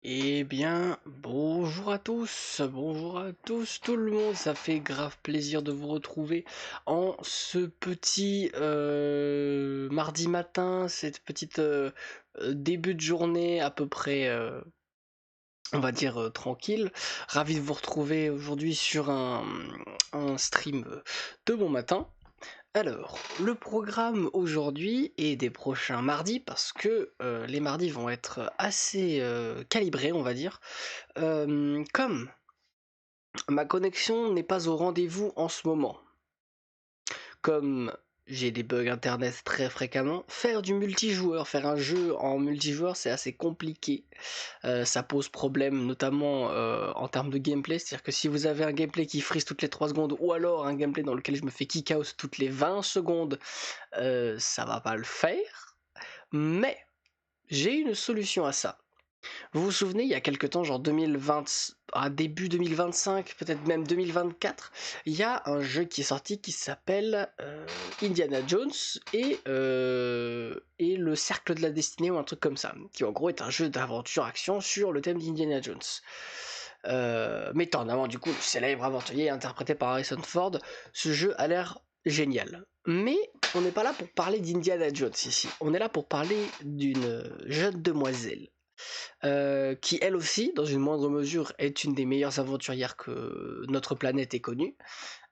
Eh bien, bonjour à tous tout le monde, ça fait grave plaisir de vous retrouver en ce petit mardi matin, cette petite début de journée à peu près, on va dire, tranquille. Ravi de vous retrouver aujourd'hui sur un stream de bon matin. Alors, le programme aujourd'hui et des prochains mardis, parce que les mardis vont être assez calibrés, on va dire. Comme ma connexion n'est pas au rendez-vous en ce moment, comme j'ai des bugs internet très fréquemment, faire du multijoueur, faire un jeu en multijoueur, c'est assez compliqué. Ça pose problème, notamment en termes de gameplay. C'est-à-dire que si vous avez un gameplay qui freeze toutes les 3 secondes, ou alors un gameplay dans lequel je me fais kick out toutes les 20 secondes, ça va pas le faire. Mais j'ai une solution à ça. Vous vous souvenez, il y a quelques temps, genre 2020, début 2025, peut-être même 2024, il y a un jeu qui est sorti qui s'appelle Indiana Jones et le Cercle de la Destinée ou un truc comme ça, qui en gros est un jeu d'aventure-action sur le thème d'Indiana Jones. Mettant en avant du coup le célèbre aventurier interprété par Harrison Ford, ce jeu a l'air génial. Mais on n'est pas là pour parler d'Indiana Jones ici, on est là pour parler d'une jeune demoiselle qui elle aussi, dans une moindre mesure, est une des meilleures aventurières que notre planète ait connue.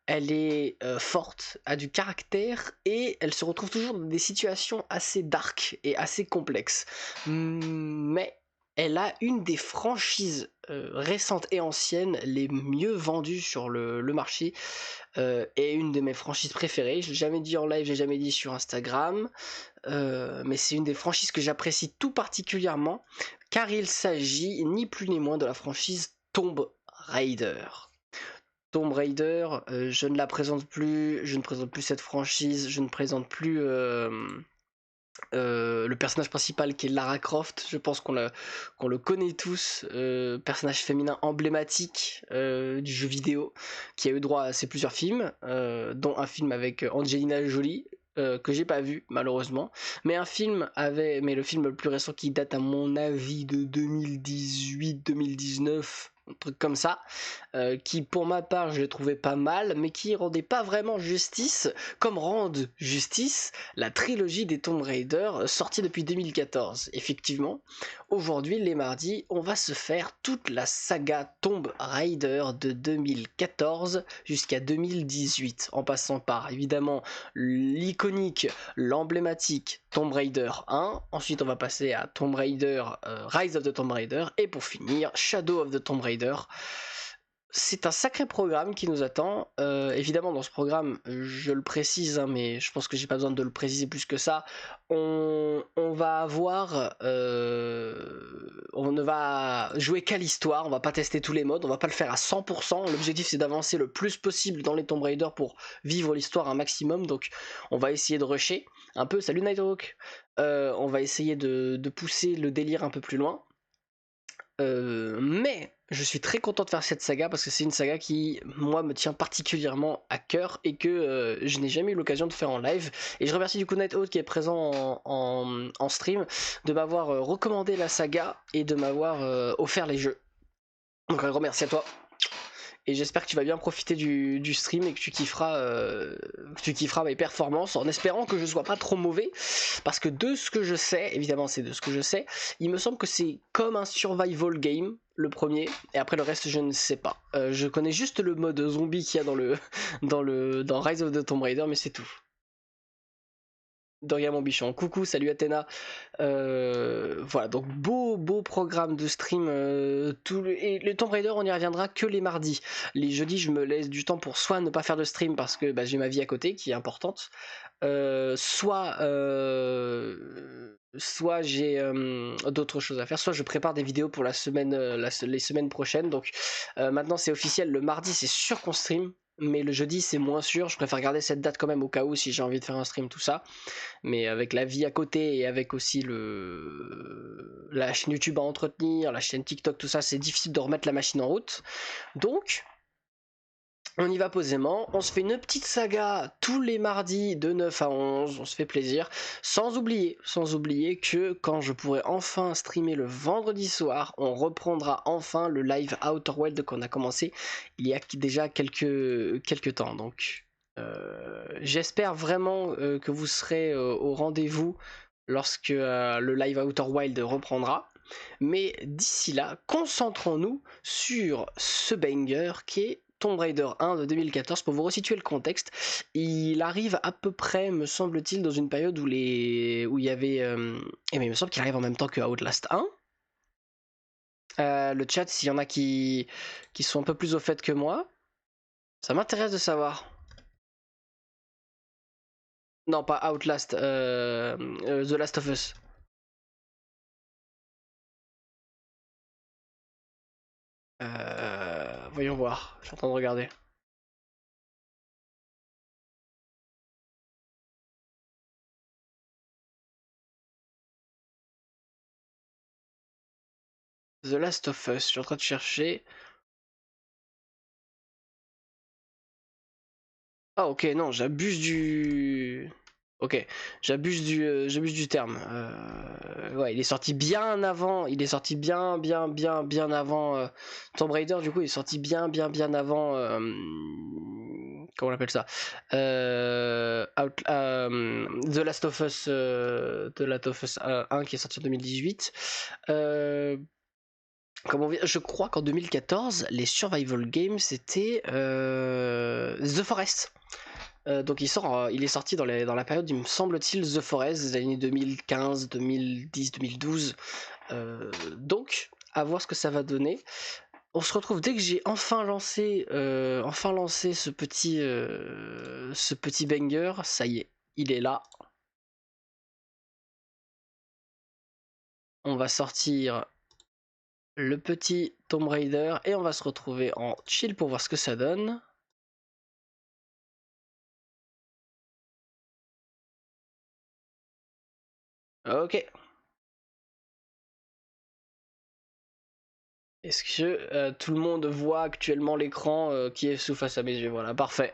Elle est forte, a du caractère et elle se retrouve toujours dans des situations assez dark et assez complexes. Mais elle a une des franchises récentes et anciennes les mieux vendues sur le marché et une de mes franchises préférées. Je l'ai jamais dit en live, j'ai jamais dit sur Instagram, mais c'est une des franchises que j'apprécie tout particulièrement car il s'agit ni plus ni moins de la franchise Tomb Raider. Tomb Raider, je ne la présente plus, je ne présente plus cette franchise, je ne présente plus le personnage principal qui est Lara Croft. Je pense qu'on le connaît tous, personnage féminin emblématique du jeu vidéo, qui a eu droit à ses plusieurs films, dont un film avec Angelina Jolie. Que j'ai pas vu malheureusement, mais mais le film le plus récent qui date à mon avis de 2018-2019, un truc comme ça, qui pour ma part je l'ai trouvé pas mal, mais qui rendait pas vraiment justice, comme rendent justice la trilogie des Tomb Raider sortie depuis 2014. Effectivement, aujourd'hui les mardis, on va se faire toute la saga Tomb Raider de 2014 jusqu'à 2018, en passant par évidemment l'iconique, l'emblématique Tomb Raider 1, ensuite on va passer à Tomb Raider Rise of the Tomb Raider, et pour finir Shadow of the Tomb Raider. C'est un sacré programme qui nous attend. Évidemment, dans ce programme, je le précise, hein, mais je pense que j'ai pas besoin de le préciser plus que ça. On va avoir, on ne va jouer qu'à l'histoire. On va pas tester tous les modes. On va pas le faire à 100%. L'objectif, c'est d'avancer le plus possible dans les Tomb Raider pour vivre l'histoire un maximum. Donc, on va essayer de rusher un peu. Salut Nighthawk. On va essayer de pousser le délire un peu plus loin. Mais je suis très content de faire cette saga parce que c'est une saga qui, moi, me tient particulièrement à cœur et que je n'ai jamais eu l'occasion de faire en live. Et je remercie du coup Nighthawk qui est présent en stream de m'avoir recommandé la saga et de m'avoir offert les jeux. Donc un grand merci à toi. Et j'espère que tu vas bien profiter du stream et que tu kifferas mes performances, en espérant que je sois pas trop mauvais, parce que de ce que je sais, évidemment c'est de ce que je sais, il me semble que c'est comme un survival game, le premier, et après le reste je ne sais pas. Je connais juste le mode zombie qu'il y a dans Rise of the Tomb Raider, mais c'est tout. Dorian mon bichon, coucou, salut Athéna. Voilà, donc beau programme de stream. Et le Tomb Raider, on y reviendra que les mardis. Les jeudis, je me laisse du temps pour soit ne pas faire de stream parce que j'ai ma vie à côté qui est importante, soit j'ai d'autres choses à faire, soit je prépare des vidéos pour la semaine, les semaines prochaines. Donc maintenant c'est officiel, le mardi c'est sûr qu'on stream. Mais le jeudi c'est moins sûr, je préfère garder cette date quand même au cas où si j'ai envie de faire un stream, tout ça. Mais avec la vie à côté et avec aussi la chaîne YouTube à entretenir, la chaîne TikTok, tout ça, c'est difficile de remettre la machine en route. Donc, On y va posément, on se fait une petite saga tous les mardis de 9 à 11, on se fait plaisir, sans oublier que quand je pourrai enfin streamer le vendredi soir, on reprendra enfin le live Outer Wild qu'on a commencé il y a déjà quelques temps. Donc j'espère vraiment que vous serez au rendez-vous lorsque le live Outer Wild reprendra. Mais d'ici là, concentrons-nous sur ce banger qui est Tomb Raider 1 de 2014. Pour vous resituer le contexte, il arrive à peu près, me semble-t-il, dans une période où il y avait... mais il me semble qu'il arrive en même temps que Outlast 1. Le chat, s'il y en a qui sont un peu plus au fait que moi, ça m'intéresse de savoir. Non, pas Outlast, The Last of Us. Voyons voir, je suis en train de regarder. The Last of Us, je suis en train de chercher. Ah ok, non, j'abuse du... Ok, j'abuse du terme. Ouais, il est sorti bien avant, il est sorti bien avant Tomb Raider. Du coup, il est sorti bien avant. Comment on appelle ça? The Last of Us, The Last of Us 1 qui est sorti en 2018. Je crois qu'en 2014, les survival games c'était The Forest. Donc il est sorti dans la période, il me semble-t-il, The Forest, des années 2015, 2010, 2012. Donc, à voir ce que ça va donner. On se retrouve dès que j'ai enfin lancé ce petit banger. Ça y est, il est là. On va sortir le petit Tomb Raider et on va se retrouver en chill pour voir ce que ça donne. Ok. Est-ce que tout le monde voit actuellement l'écran qui est sous face à mes yeux? Voilà, parfait.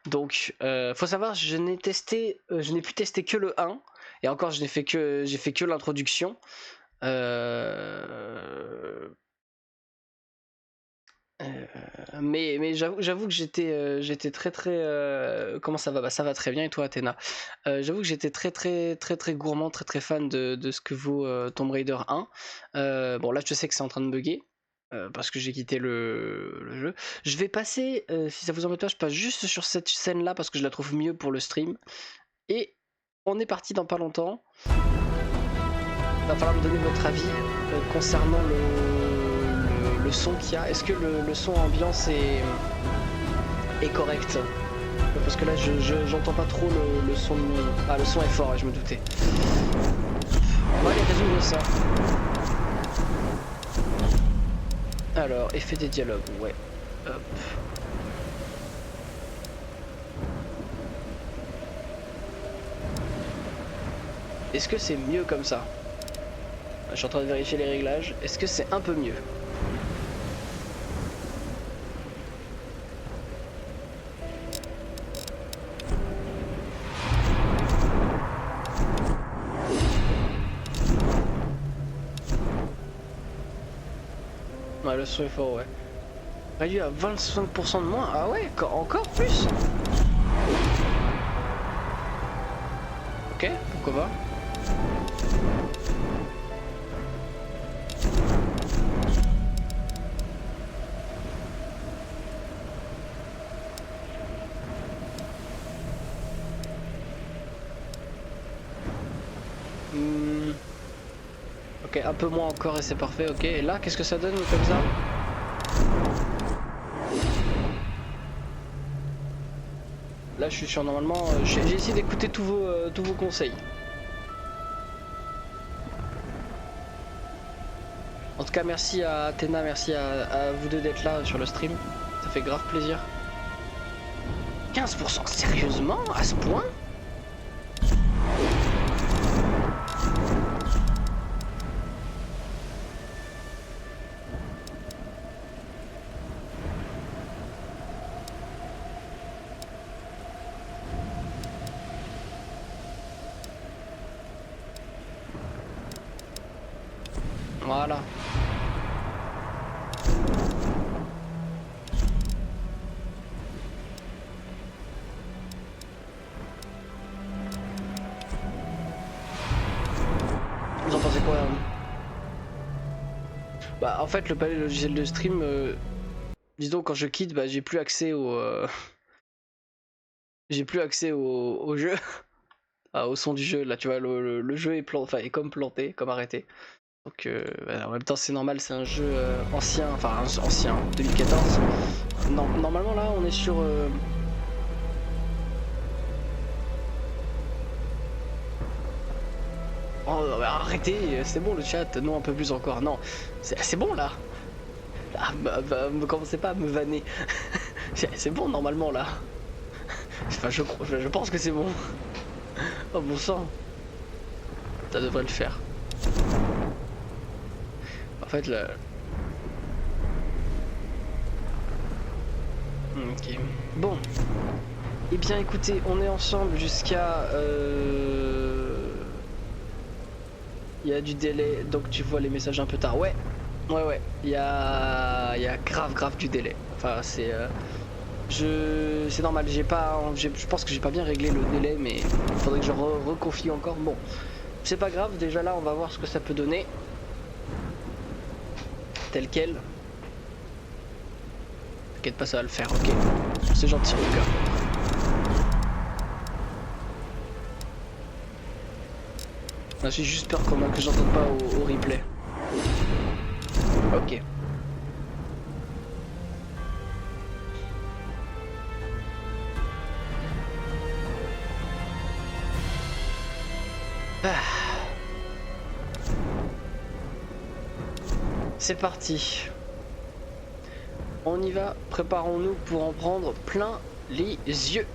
Donc, faut savoir, je n'ai pu tester que le 1, et encore, j'ai fait que l'introduction. Mais j'avoue que j'étais très comment ça va? Bah, ça va très bien, et toi, Athéna? J'avoue que j'étais très gourmand, très fan de ce que vaut Tomb Raider 1. Bon, là je sais que c'est en train de bugger parce que j'ai quitté le jeu. Je vais passer, si ça vous embête pas, je passe juste sur cette scène là parce que je la trouve mieux pour le stream. Et on est parti dans pas longtemps. Il va falloir me donner votre avis concernant le son qu'il y a. Est-ce que le son ambiance est correct? Parce que là j'entends pas trop le son. Ah, le son est fort, je me doutais. On va aller résoudre ça. Alors, effet des dialogues, ouais. Hop. Est-ce que c'est mieux comme ça? Je suis en train de vérifier les réglages. Est-ce que c'est un peu mieux? Ouais, le son est fort, ouais. Réduit à 25% de moins? Ah ouais, encore plus? Ok, pourquoi pas? Ok, un peu moins encore et c'est parfait, ok. Et là, qu'est-ce que ça donne comme ça? Là, je suis sur normalement... j'ai essayé d'écouter tous vos conseils. En tout cas, merci à Athéna, merci à vous deux d'être là sur le stream. Ça fait grave plaisir. 15%, sérieusement? À ce point? Voilà. Vous en pensez quoi? Bah en fait le palais logiciel de stream, disons quand je quitte, bah j'ai plus accès au j'ai plus accès au jeu, ah, au son du jeu là, tu vois, le jeu est enfin, est comme planté, comme arrêté. Donc en même temps c'est normal, c'est un jeu ancien, enfin ancien, 2014. Non, normalement là on est sur oh, bah, arrêtez, c'est bon le chat, non un peu plus encore, non, c'est bon là. Ah, bah, commencez pas à me vanner. C'est bon normalement là. Enfin je pense que c'est bon. Oh bon sang. Ça devrait le faire. En fait là. Ok. Bon. Eh bien écoutez, on est ensemble jusqu'à... Il y a du délai, donc tu vois les messages un peu tard. Ouais. Ouais. Il y a grave du délai. Enfin c'est... C'est normal, je pense que j'ai pas bien réglé le délai, mais il faudrait que je reconfie encore. Bon, c'est pas grave, déjà là on va voir ce que ça peut donner. Tel quel. T'inquiète pas, ça va le faire, ok. C'est gentil mon gars. J'ai juste peur comment que j'entende pas au replay. Ok. C'est parti. On y va, préparons-nous pour en prendre plein les yeux.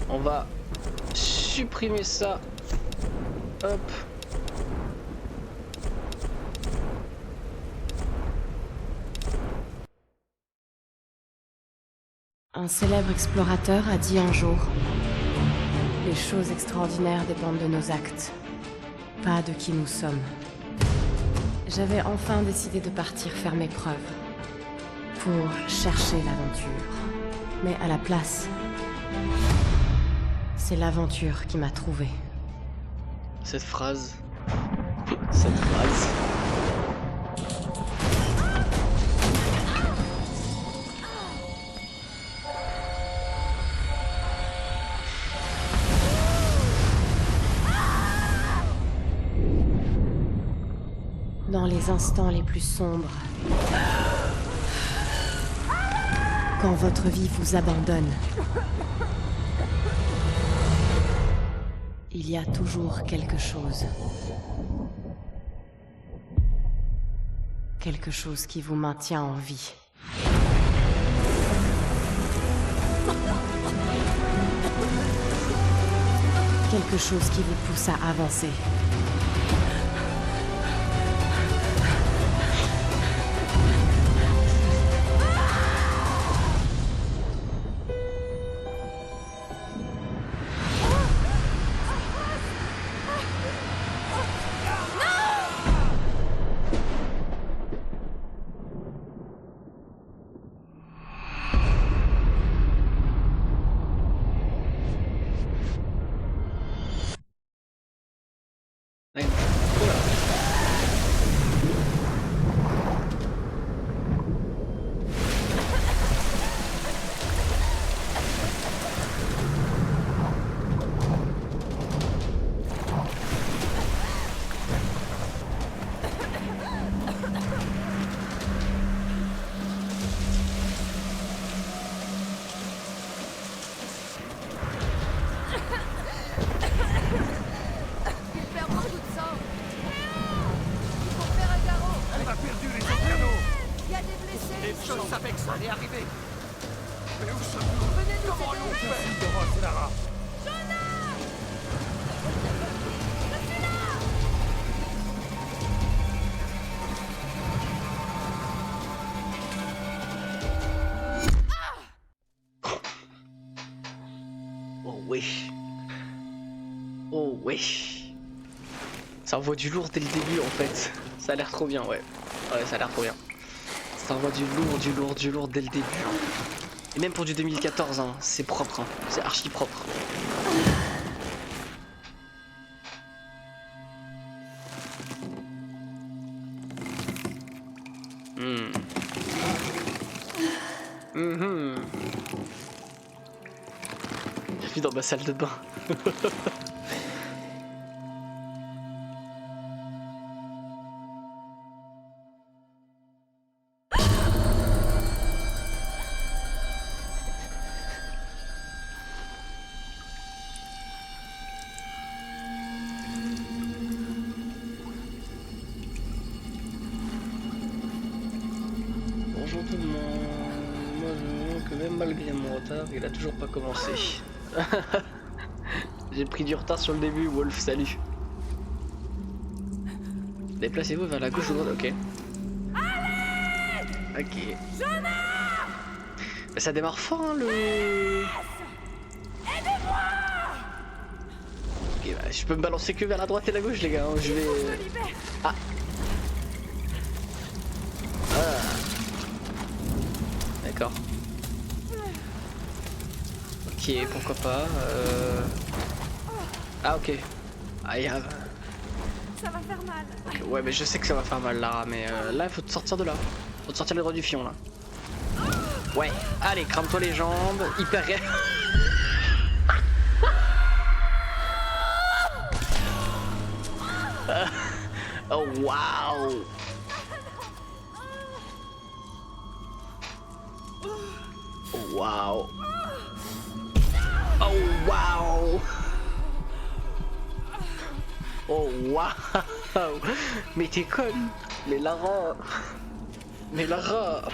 On va supprimer ça. Hop. Un célèbre explorateur a dit un jour: les choses extraordinaires dépendent de nos actes, pas de qui nous sommes. J'avais enfin décidé de partir faire mes preuves, pour chercher l'aventure. Mais à la place, c'est l'aventure qui m'a trouvé. Cette phrase. Cette phrase. Dans les instants les plus sombres, quand votre vie vous abandonne, il y a toujours quelque chose. Quelque chose qui vous maintient en vie. Quelque chose qui vous pousse à avancer. Oh oui. Ça envoie du lourd dès le début en fait. Ça a l'air trop bien, ouais. Ouais, ça a l'air trop bien. Ça envoie du lourd dès le début. Et même pour du 2014, hein, c'est propre, hein. C'est archi propre. Je suis dans ma salle de bain. Bonjour tout le monde. Moi je vois que même malgré mon retard, il a toujours pas commencé. J'ai pris du retard sur le début, Wolf, salut. Déplacez-vous vers la gauche ou droite, ok. Ok. Mais ça démarre fort, hein, le... Ok, bah, je peux me balancer que vers la droite et la gauche, les gars, hein. Je vais... Ah. D'accord. Ok, pourquoi pas. Ah, ok. Ah, Ça va faire mal. okay. Ouais, mais je sais que ça va faire mal, Lara, mais là, il faut te sortir de là. Faut te sortir les droits du fion, là. Ouais, allez, crame-toi les jambes. Hyper réel. Oh, waouh. Oh, waouh. Oh, waouh. Oh, waouh. Mais t'es conne. Mais Lara. Mais Lara.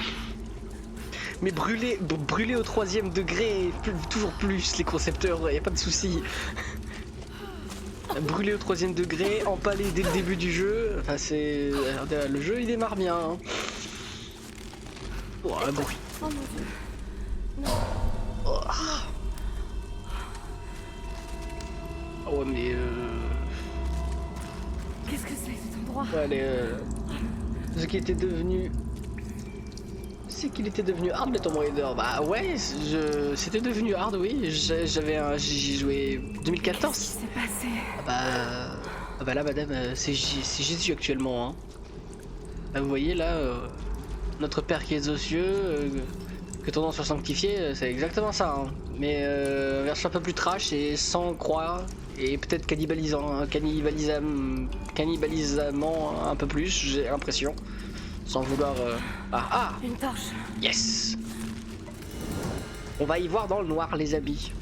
Mais brûler au 3e degré, toujours plus les concepteurs, y a pas de souci. Brûler au 3e degré, empalé dès le début du jeu, enfin c'est... Le jeu il démarre bien. Hein. Oh, un bruit. Oh mon dieu. Oh. Oh mais Qu'est-ce que c'est cet endroit? ouais, ce qui était devenu... C'est qu'il était devenu hard le Tomb Raider. Bah ouais, c'était devenu hard, oui. J'y joué 2014. Qu'est-ce qui s'est passé? Ah bah là madame, c'est Jésus actuellement. Hein. Là, vous voyez là, notre Père qui est aux cieux, que ton nom soit sanctifié, c'est exactement ça. Hein. Mais version un peu plus trash et sans croix et peut-être cannibalisant, cannibalisamment un peu plus, j'ai l'impression. Sans vouloir... Ah, Une torche. yes. On va y voir dans le noir les habits.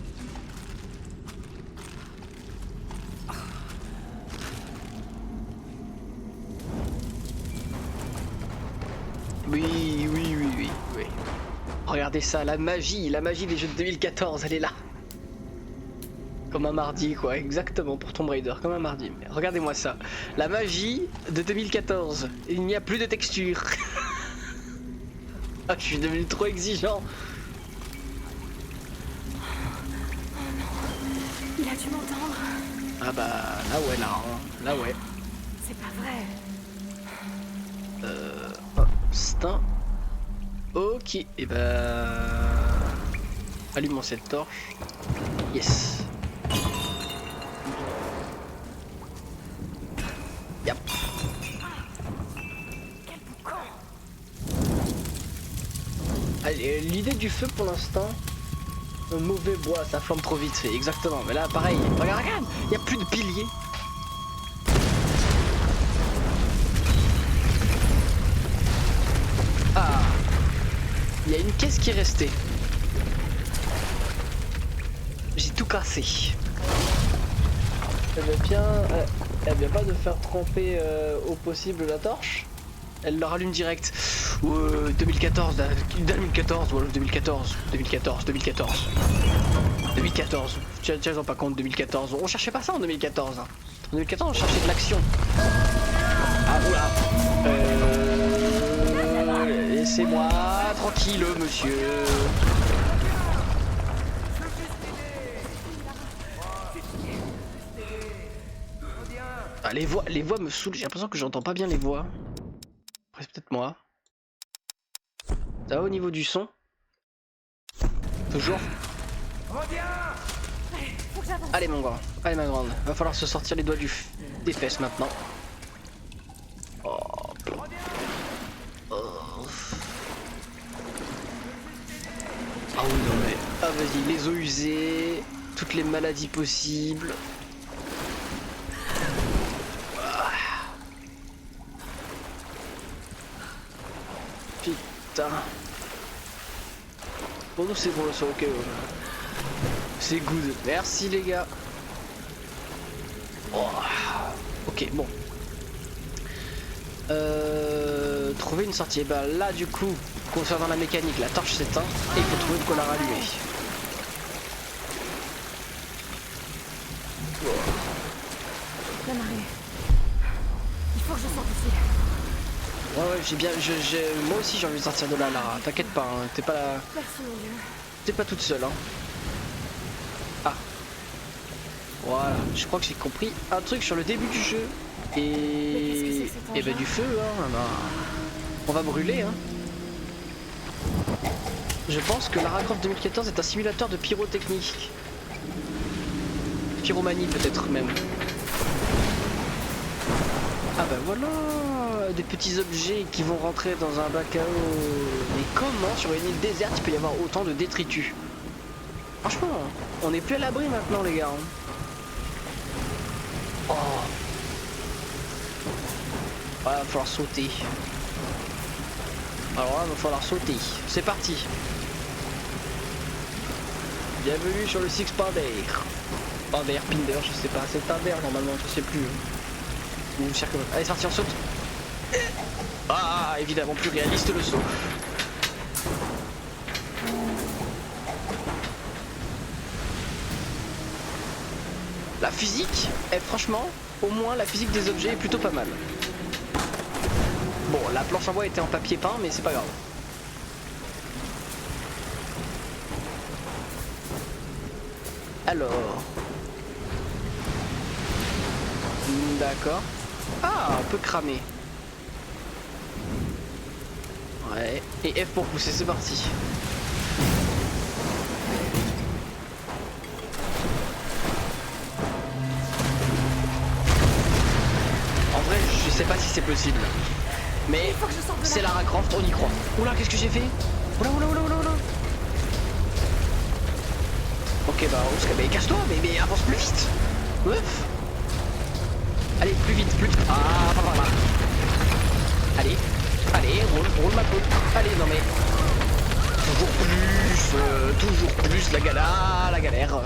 Oui. Regardez ça, la magie des jeux de 2014, elle est là. Comme un mardi quoi, exactement pour Tomb Raider, comme un mardi. Mais regardez-moi ça, la magie de 2014, il n'y a plus de texture. Ah, je suis devenu trop exigeant. Il a dû m'entendre. Ah bah là ouais, là ouais. C'est pas vrai. Instinct. Ok, et bah... Allumons cette torche. Yes. Yep. Quel boucan. Allez, l'idée du feu pour l'instant... Un mauvais bois, ça flambe trop vite, fait exactement. Mais là, pareil, regarde, il n'y a plus de piliers. Ah, il y a une caisse qui est restée. J'ai tout cassé. Elle vient pas de faire tremper au possible la torche. Elle le rallume direct. 2014, 2014. Tiens, pas compte 2014. On cherchait pas ça en 2014. Hein. En 2014, on cherchait de l'action. Ah, oula. Laissez-moi tranquille, monsieur. Ah, les voix me saoulent, j'ai l'impression que j'entends pas bien les voix. Après, c'est peut-être moi. Ça va au niveau du son? Toujours? Allez, faut que j'avance. Allez mon grand, allez ma grande, va falloir se sortir les doigts des fesses maintenant. Oh. Oh. Ah oui non mais, ah vas-y, les eaux usées, toutes les maladies possibles. Ah. Putain. Bon nous c'est bon le son, ok. C'est good, merci les gars. Oh. Ok, bon. Trouver une sortie. Et bah là du coup, concernant la mécanique, la torche s'éteint et il faut trouver de quoi la rallumer. La marée. Il faut que je sorte d'ici. Ouais j'ai bien, moi aussi j'ai envie de sortir de là Lara, t'inquiète pas, hein. T'es pas là, Merci mon dieu. t'es pas toute seule hein. Ah. Voilà, je crois que j'ai compris un truc sur le début du jeu. Et bah du feu hein, bah, on va brûler hein. Je pense que Lara Croft 2014 est un simulateur de pyrotechnique. Pyromanie peut-être même. Ah bah voilà, des petits objets qui vont rentrer dans un bac à eau. Mais comment sur une île déserte il peut y avoir autant de détritus? Franchement, on n'est plus à l'abri maintenant les gars. Oh. Ah, va falloir sauter. Alors là, va falloir sauter. C'est parti. Bienvenue sur le Six Pander. Pander, Pinder, je sais pas. C'est Pander normalement, je sais plus. Ou cirque. Allez, c'est parti, on saute. Ah, évidemment, plus réaliste le saut. La physique, franchement, au moins la physique des objets est plutôt pas mal. Bon, la planche en bois était en papier peint, mais c'est pas grave. Alors... D'accord. Ah, on peut cramer. Ouais. Et F pour pousser, c'est parti. En vrai, je sais pas si c'est possible. Mais c'est Lara Croft, on y croit. Oula, qu'est-ce que j'ai fait? Oula. Ok, bah, on se mais casse-toi, mais avance plus vite. Ouf. Allez, plus vite. Ah, voilà. Allez, roule ma peau. Allez, non mais... Toujours plus, la galère.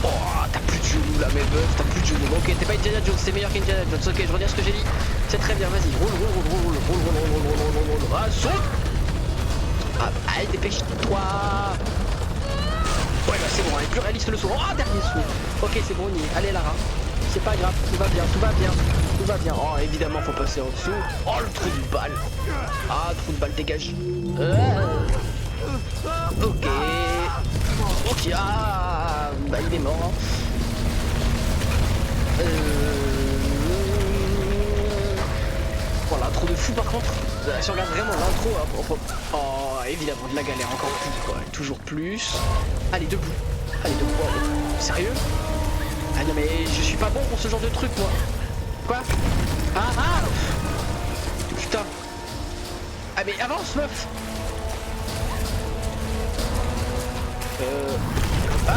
Oh, t'as plus de genoux là, mes meufs, t'as plus de genoux. Ok, t'es pas Indiana Jones, c'est meilleur qu'Indiana Jones. Ok, je reviens à ce que j'ai dit. C'est très bien, vas-y. Roule. Ah, saute. Ah, allez, dépêche-toi. Ouais, bah c'est bon, elle est plus réaliste le saut. Oh, dernier saut. Ok, c'est bon, on y est. Allez, Lara. C'est pas grave, tout va bien. Oh, évidemment, faut passer en dessous. Oh, le trou de balle. Ah, trou de balle, dégage. Ok. Ah, bah il est mort. Voilà, trop de fou par contre. Si on regarde vraiment l'intro, oh, évidemment, de la galère encore plus, quoi. Toujours plus. Allez, debout. Oh, sérieux? Ah non mais je suis pas bon pour ce genre de truc moi. Quoi? Ah. Putain. Ah mais avance meuf. Ah.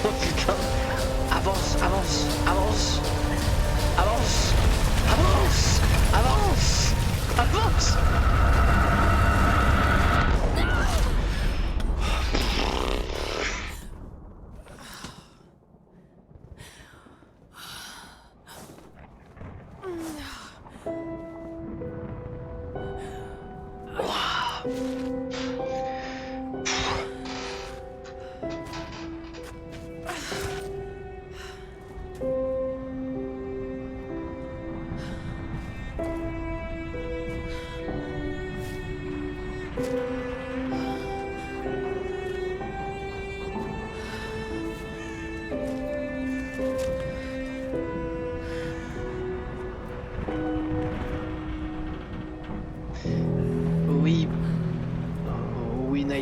Oh putain. Avance.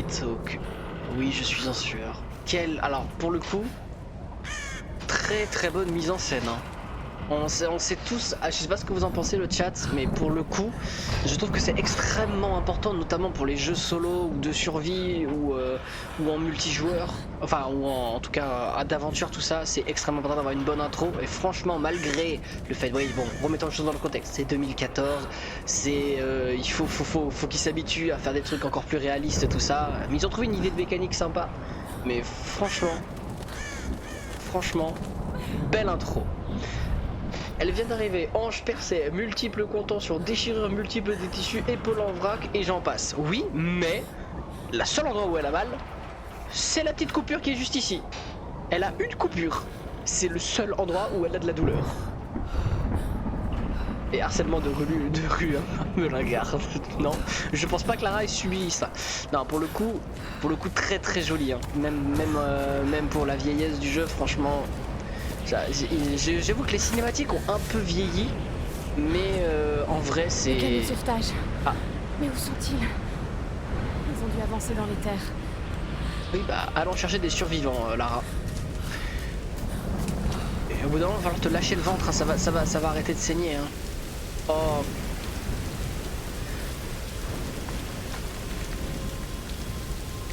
tête au cul. Oui, je suis en sueur. Alors, pour le coup, très très bonne mise en scène. Hein. On sait tous, je sais pas ce que vous en pensez le chat, mais pour le coup, je trouve que c'est extrêmement important, notamment pour les jeux solo ou de survie ou en multijoueur, enfin ou en tout cas d'aventure, tout ça, c'est extrêmement important d'avoir une bonne intro. Et franchement, malgré le fait, oui bon, remettons les choses dans le contexte, c'est 2014, il faut qu'ils s'habituent à faire des trucs encore plus réalistes, tout ça. Mais ils ont trouvé une idée de mécanique sympa, mais franchement, belle intro. Elle vient d'arriver, hanche percée, multiples contentions, déchirures multiples des tissus, épaules en vrac et j'en passe. Oui, mais la seule endroit où elle a mal, c'est la petite coupure qui est juste ici. Elle a une coupure. C'est le seul endroit où elle a de la douleur. Et harcèlement de rue, hein, me la garde. Non, je pense pas que Lara ait subi ça. Non, pour le coup très très joli. Hein. Même pour la vieillesse du jeu, franchement. J'avoue que les cinématiques ont un peu vieilli, mais en vrai c'est... Les canaux de sauvetage. Ah. Mais où sont-ils? Ils ont dû avancer dans les terres. Oui bah allons chercher des survivants Lara. Et au bout d'un moment il va falloir te lâcher le ventre, hein, ça va arrêter de saigner. Hein. Oh.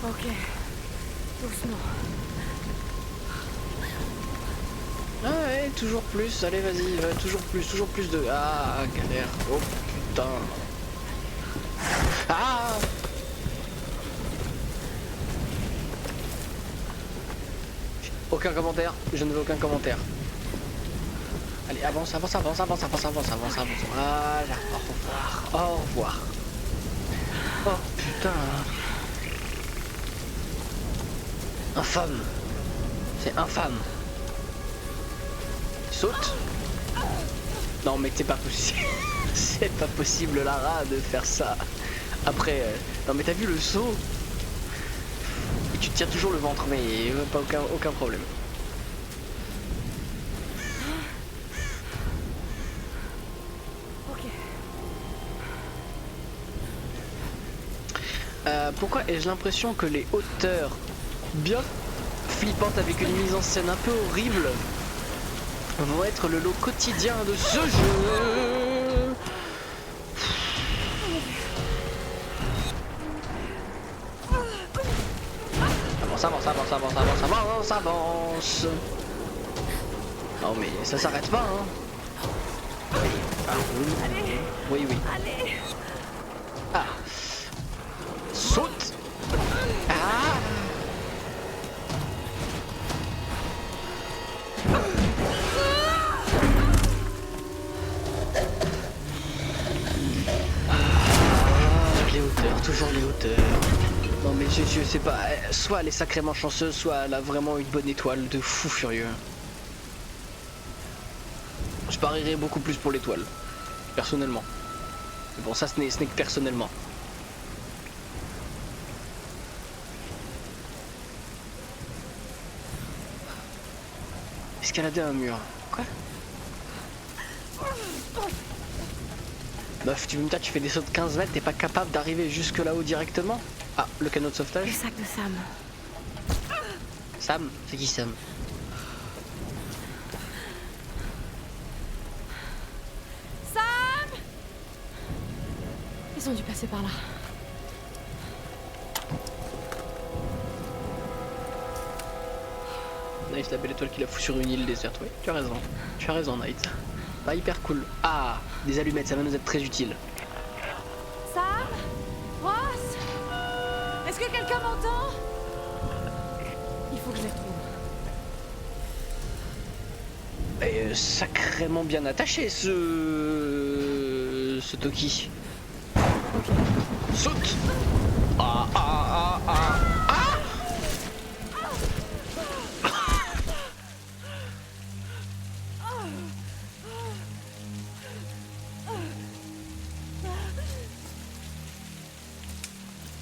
Ok. Doucement. Ah ouais, toujours plus, allez vas-y, toujours plus de... Ah, galère, oh putain. Ah. Aucun commentaire, je ne veux aucun commentaire. Allez, avance. Voilà, au revoir. Oh putain. Infâme. C'est infâme. Saute. Non mais c'est pas possible. C'est pas possible Lara de faire ça. Après, non mais t'as vu le saut? Et tu te tiens toujours le ventre, mais pas aucun problème. Ok. Pourquoi ai-je l'impression que les hauteurs bien flippantes avec une mise en scène un peu horrible vont être le lot quotidien de ce jeu? Avance. Non mais ça s'arrête pas hein. Ah, oui. Allez. Ah. Saute. Ah. Les hauteurs, toujours les hauteurs. Non mais je sais pas, soit elle est sacrément chanceuse, soit elle a vraiment une bonne étoile de fou furieux. Je parierais beaucoup plus pour l'étoile, personnellement. Mais bon ça ce n'est que personnellement. Escalader un mur. Quoi? Meuf, tu fais des sauts de 15 mètres, t'es pas capable d'arriver jusque là-haut directement? Ah, le canot de sauvetage. Le sac de Sam. Sam? C'est qui Sam? Sam! Ils ont dû passer par là. Nice, la belle étoile qui la fout sur une île déserte. Oui, tu as raison, Night. Pas hyper cool. Ah, des allumettes, ça va nous être très utile. Sam? Ross? Est-ce que quelqu'un m'entend? Il faut que je les retrouve. Et sacrément bien attaché ce Toki. Ok. Saute. Ah.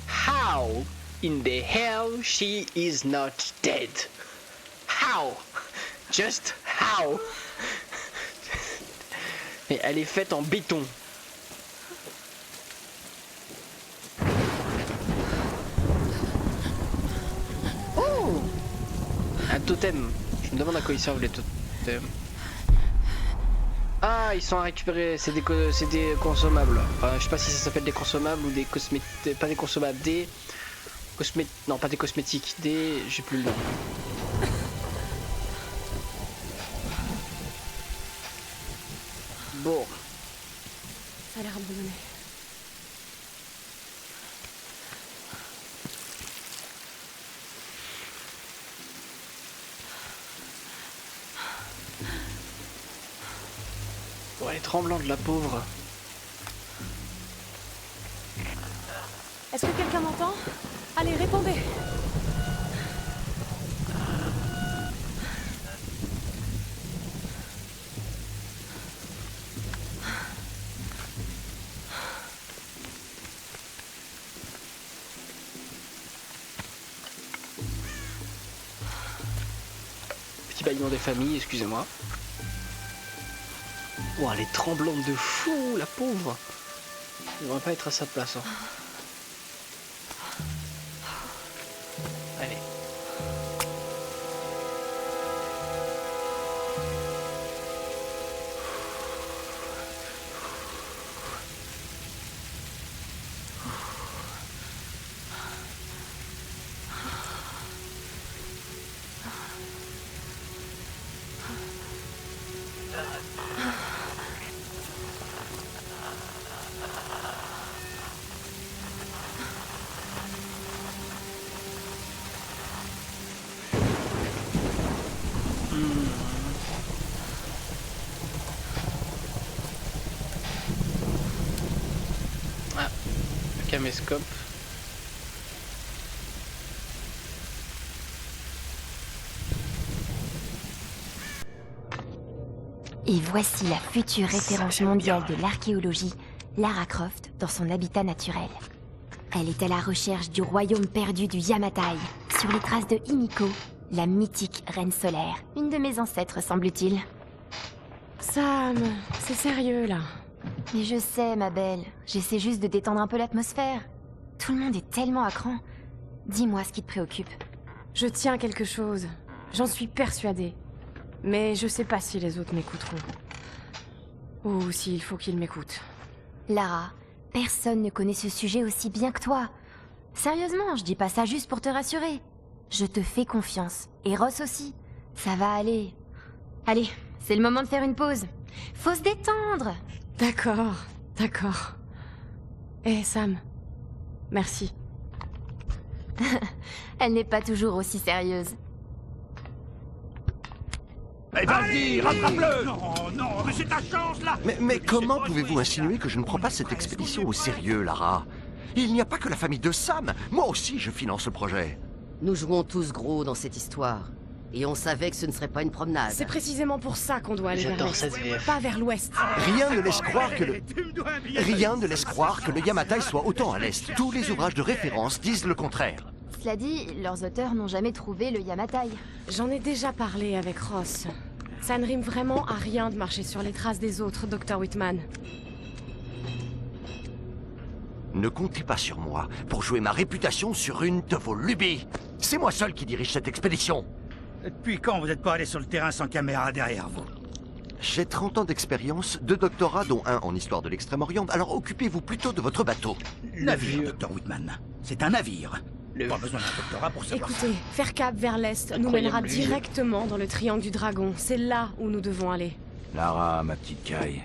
How in the hell she is not dead? How? Just how? Mais elle est faite en béton. Un totem. Je me demande à quoi ils servent les totems. Ah, ils sont à récupérer, c'est des consommables. Enfin, je sais pas si ça s'appelle des consommables ou des cosmétiques. Pas des consommables, des cosmétiques. Non, pas des cosmétiques, des. J'ai plus le nom. Bon. Ça a l'air abandonné. Oh, elle est tremblante, la pauvre. Est-ce que quelqu'un m'entend? Allez, répondez. Petit bâillement des familles, excusez-moi. Oh, elle est tremblante de fou, la pauvre. Elle devrait pas être à sa place. Hein. Allez. Ah, le caméscope. Et voici la future référence mondiale de l'archéologie, Lara Croft, dans son habitat naturel. Elle est à la recherche du royaume perdu du Yamatai, sur les traces de Himiko, la mythique reine solaire, une de mes ancêtres semble-t-il. Sam, c'est sérieux là. Mais je sais, ma belle, j'essaie juste de détendre un peu l'atmosphère. Tout le monde est tellement à cran. Dis-moi ce qui te préoccupe. Je tiens quelque chose. J'en suis persuadée. Mais je sais pas si les autres m'écouteront. Ou s'il faut qu'ils m'écoutent. Lara, personne ne connaît ce sujet aussi bien que toi. Sérieusement, je dis pas ça juste pour te rassurer. Je te fais confiance. Et Ross aussi. Ça va aller. Allez, c'est le moment de faire une pause. Faut se détendre. D'accord, d'accord. Eh Sam, merci. Elle n'est pas toujours aussi sérieuse. Eh vas-y, rattrape-le! Non, non, mais c'est ta chance là! Mais comment pouvez-vous insinuer que je ne prends pas cette expédition au sérieux, Lara? Il n'y a pas que la famille de Sam. Moi aussi, je finance le projet. Nous jouons tous gros dans cette histoire. Et on savait que ce ne serait pas une promenade. C'est précisément pour ça qu'on doit aller vers J'adore l'est, cette VF. pas vers l'ouest. Rien ne laisse croire que le... Tu me dois un billet. Rien ne laisse croire que le Yamatai soit autant à l'est. Tous les ouvrages de référence disent le contraire. Cela dit, leurs auteurs n'ont jamais trouvé le Yamatai. J'en ai déjà parlé avec Ross. Ça ne rime vraiment à rien de marcher sur les traces des autres, Dr. Whitman. Ne comptez pas sur moi pour jouer ma réputation sur une de vos lubies. C'est moi seul qui dirige cette expédition. Depuis quand vous n'êtes pas allé sur le terrain sans caméra derrière vous? J'ai 30 ans d'expérience, 2 doctorats dont un en histoire de l'Extrême-Orient, alors occupez-vous plutôt de votre bateau. Navire, vieux. Dr. Whitman. C'est un navire. Pas besoin d'un doctorat pour savoir ça. Écoutez, faire cap vers l'est nous Incroyable, mènera lui. directement dans le triangle du dragon. C'est là où nous devons aller. Lara, ma petite Kai,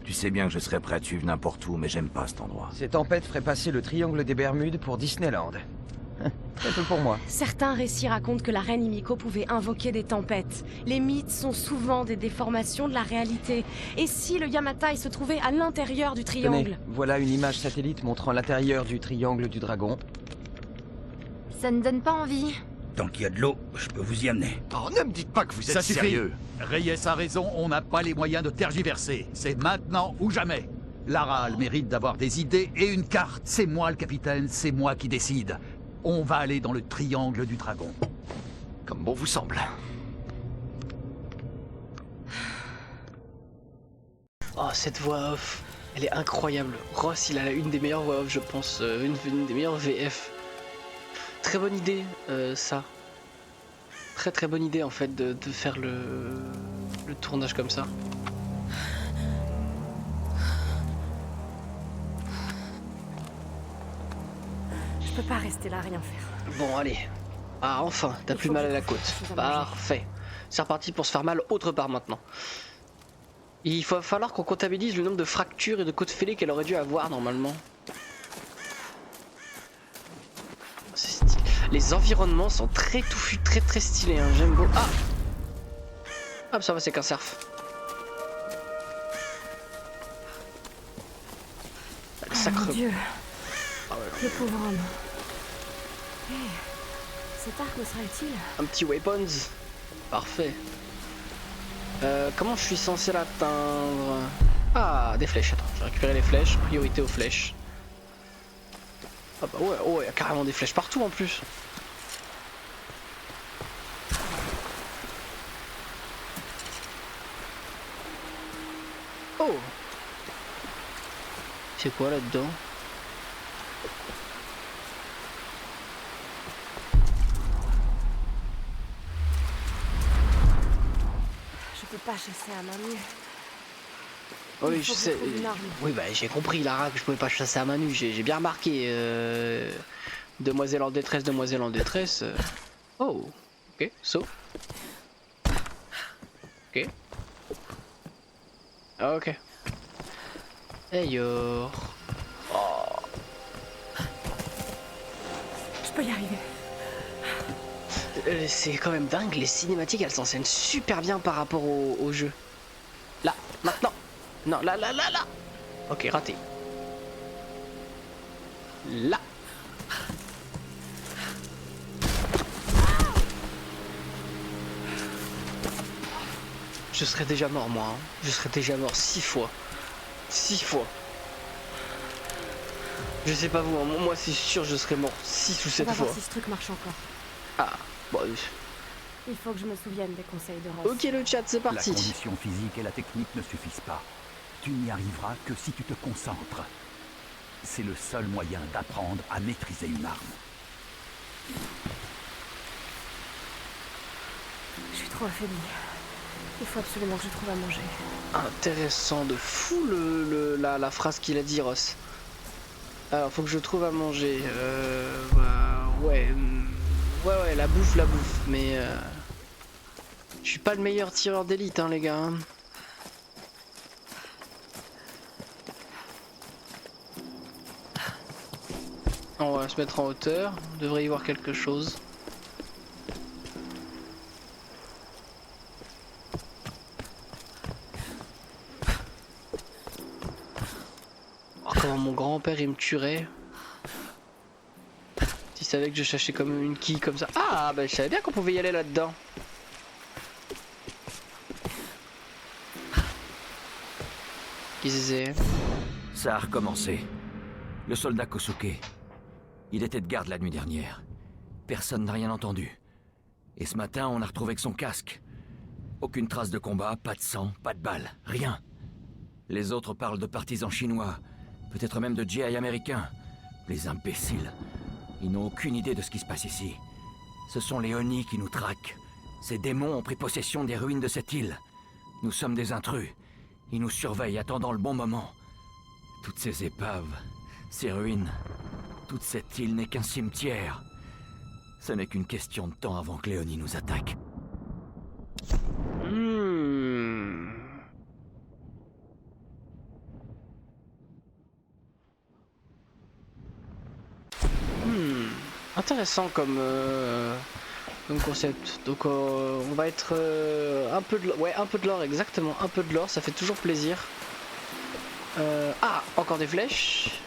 tu sais bien que je serais prêt à te suivre n'importe où, mais j'aime pas cet endroit. Ces tempêtes feraient passer le triangle des Bermudes pour Disneyland. C'est peu pour moi. Certains récits racontent que la reine Himiko pouvait invoquer des tempêtes. Les mythes sont souvent des déformations de la réalité. Et si le Yamatai se trouvait à l'intérieur du triangle? Tenez, voilà une image satellite montrant l'intérieur du triangle du dragon. Ça ne donne pas envie. Tant qu'il y a de l'eau, je peux vous y amener. Oh, ne me dites pas que vous êtes Ça suffit. sérieux. Reyes a raison, on n'a pas les moyens de tergiverser. C'est maintenant ou jamais. Lara a le mérite d'avoir des idées et une carte. C'est moi le capitaine, c'est moi qui décide. On va aller dans le triangle du dragon. Comme bon vous semble. Oh, cette voix off, elle est incroyable. Ross, il a une des meilleures voix off, je pense, une des meilleures VF. Très bonne idée, ça. très très bonne idée en fait de faire le tournage comme ça. Je peux pas rester là, rien faire. Bon allez. Ah enfin, t'as plus mal à la côte. Parfait. C'est reparti pour se faire mal autre part maintenant. Il va falloir qu'on comptabilise le nombre de fractures et de côtes fêlées qu'elle aurait dû avoir normalement. Les environnements sont très touffus, très très stylés, hein. J'aime beaucoup. Ah, ah ça va, c'est qu'un surf. Mon Dieu. Ah ouais, le pauvre homme. Hey, cet arc me sera utile. un petit weapons. Parfait. Comment je suis censé l'atteindre? Ah, des flèches. Attends, je vais récupérer les flèches. Priorité aux flèches. Ah bah ouais, oh, il y a carrément des flèches partout en plus. Oh, c'est quoi là-dedans? Je peux pas chasser à main nue. Oui, je sais. Oui, bah j'ai compris, Lara, que je pouvais pas chasser à main nue. J'ai bien remarqué. Demoiselle en détresse, demoiselle en détresse. Oh, ok, so. Ok. Ok. Hey yo. Oh. Je peux y arriver. C'est quand même dingue, les cinématiques elles s'enseignent super bien par rapport au jeu. Là, maintenant. Non, là. Ok, raté. Là. Je serais déjà mort moi, hein. Je serais déjà mort 6 fois. 6 fois. Je sais pas vous, hein. Moi c'est sûr je serais mort 6 ou 7 fois. On va voir fois. si ce truc marche encore. Ah, bon. Il faut que je me souvienne des conseils de Ross. Ok le chat, c'est parti. La condition physique et la technique ne suffisent pas. Tu n'y arriveras que si tu te concentres. C'est le seul moyen d'apprendre à maîtriser une arme. Je suis trop affaiblie. Il faut absolument que je trouve à manger. Intéressant de fou la phrase qu'il a dit, Ross. Alors, faut que je trouve à manger. Ouais, la bouffe. Mais je suis pas le meilleur tireur d'élite, hein, les gars. Hein. On va se mettre en hauteur. On devrait y voir quelque chose. Oh, comment mon grand-père il me tuerait. S'il savait que je cherchais comme une quille comme ça. Ah bah je savais bien qu'on pouvait y aller là-dedans. Qu'est-ce que c'est? Ça a recommencé. Le soldat Kosuke. Il était de garde la nuit dernière. Personne n'a rien entendu. Et ce matin, on a retrouvé que son casque. Aucune trace de combat, pas de sang, pas de balles, rien. Les autres parlent de partisans chinois, peut-être même de GI américains. Les imbéciles. Ils n'ont aucune idée de ce qui se passe ici. Ce sont les Oni qui nous traquent. Ces démons ont pris possession des ruines de cette île. Nous sommes des intrus. Ils nous surveillent, attendant le bon moment. Toutes ces épaves, ces ruines, toute cette île n'est qu'un cimetière. Ce n'est qu'une question de temps avant que les Oni nous attaquent. Intéressant comme concept. Donc on va être un peu de l'or, exactement, un peu de l'or, ça fait toujours plaisir. Ah, encore des flèches.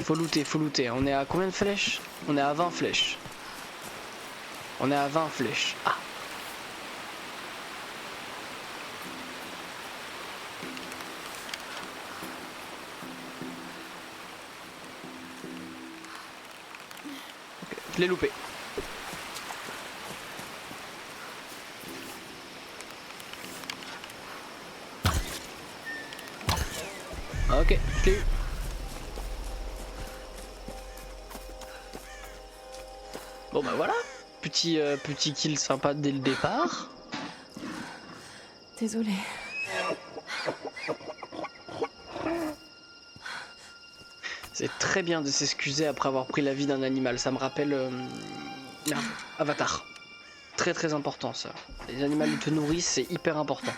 Faut looter. On est à combien de flèches? On est à 20 flèches. On est à 20 flèches. Ah. Okay, je l'ai loupé. Ok, je l'ai eu. Bon bah voilà, petit kill sympa dès le départ. Désolée. C'est très bien de s'excuser après avoir pris la vie d'un animal. Ça me rappelle Avatar. Très très important ça. Les animaux qui te nourrissent, c'est hyper important.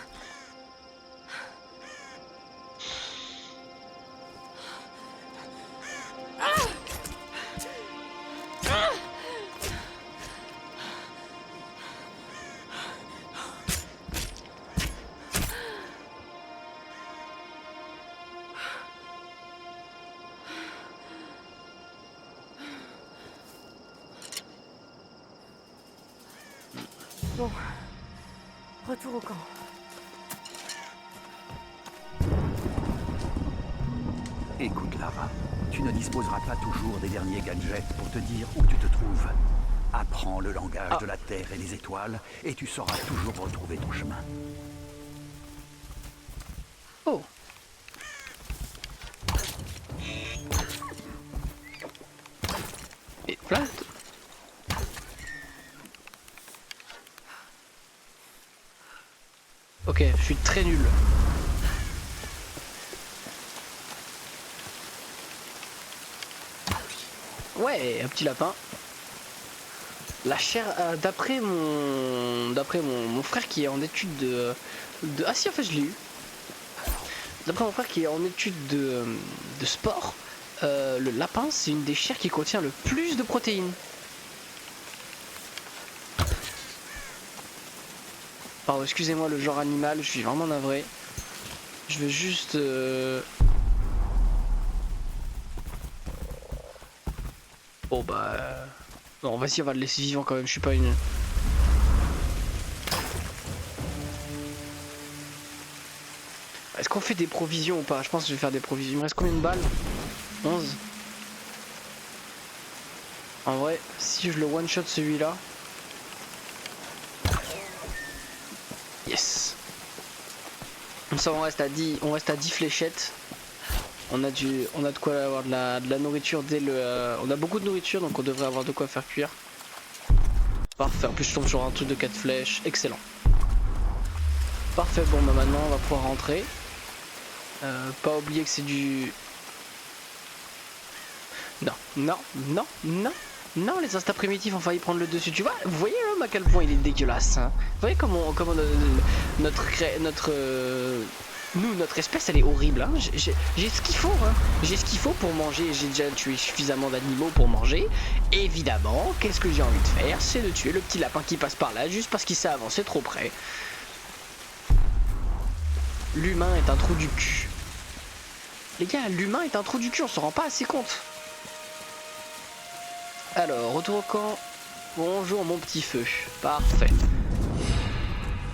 Bon. Retour au camp. Écoute, Lara, tu ne disposeras pas toujours des derniers gadgets pour te dire où tu te trouves. Apprends le langage de la Terre et des étoiles, et tu sauras toujours retrouver ton chemin. Oh. Et voilà. Ok, je suis très nul. Ouais, un petit lapin. La chair, d'après mon frère qui est en étude de... Ah si, en fait je l'ai eu. D'après mon frère qui est en étude de sport, le lapin c'est une des chairs qui contient le plus de protéines. Pardon, excusez-moi le genre animal, je suis vraiment navré. Je veux juste... Bon bah... Non, vas-y, on va le laisser vivant quand même, je suis pas une... Est-ce qu'on fait des provisions ou pas? Je pense que je vais faire des provisions. Il me reste combien de balles? 11. En vrai, si je le one-shot celui-là... Yes. Comme ça on reste à 10 fléchettes. On a de quoi avoir de la nourriture dès le... on a beaucoup de nourriture donc on devrait avoir de quoi faire cuire. Parfait, en plus je tombe sur un truc de 4 flèches, excellent. Parfait, bon bah maintenant on va pouvoir rentrer. Pas oublier que c'est du... Non, les instincts primitifs ont failli prendre le dessus, tu vois. Vous voyez l'homme à quel point il est dégueulasse, hein. Vous voyez comment notre espèce elle est horrible, hein. J'ai ce qu'il faut, hein. J'ai ce qu'il faut pour manger, j'ai déjà tué suffisamment d'animaux pour manger. Évidemment, qu'est-ce que j'ai envie de faire? C'est de tuer le petit lapin qui passe par là juste parce qu'il s'est avancé trop près. L'humain est un trou du cul. Les gars, l'humain est un trou du cul, on s'en rend pas assez compte. Alors, retour au camp. Bonjour mon petit feu. Parfait.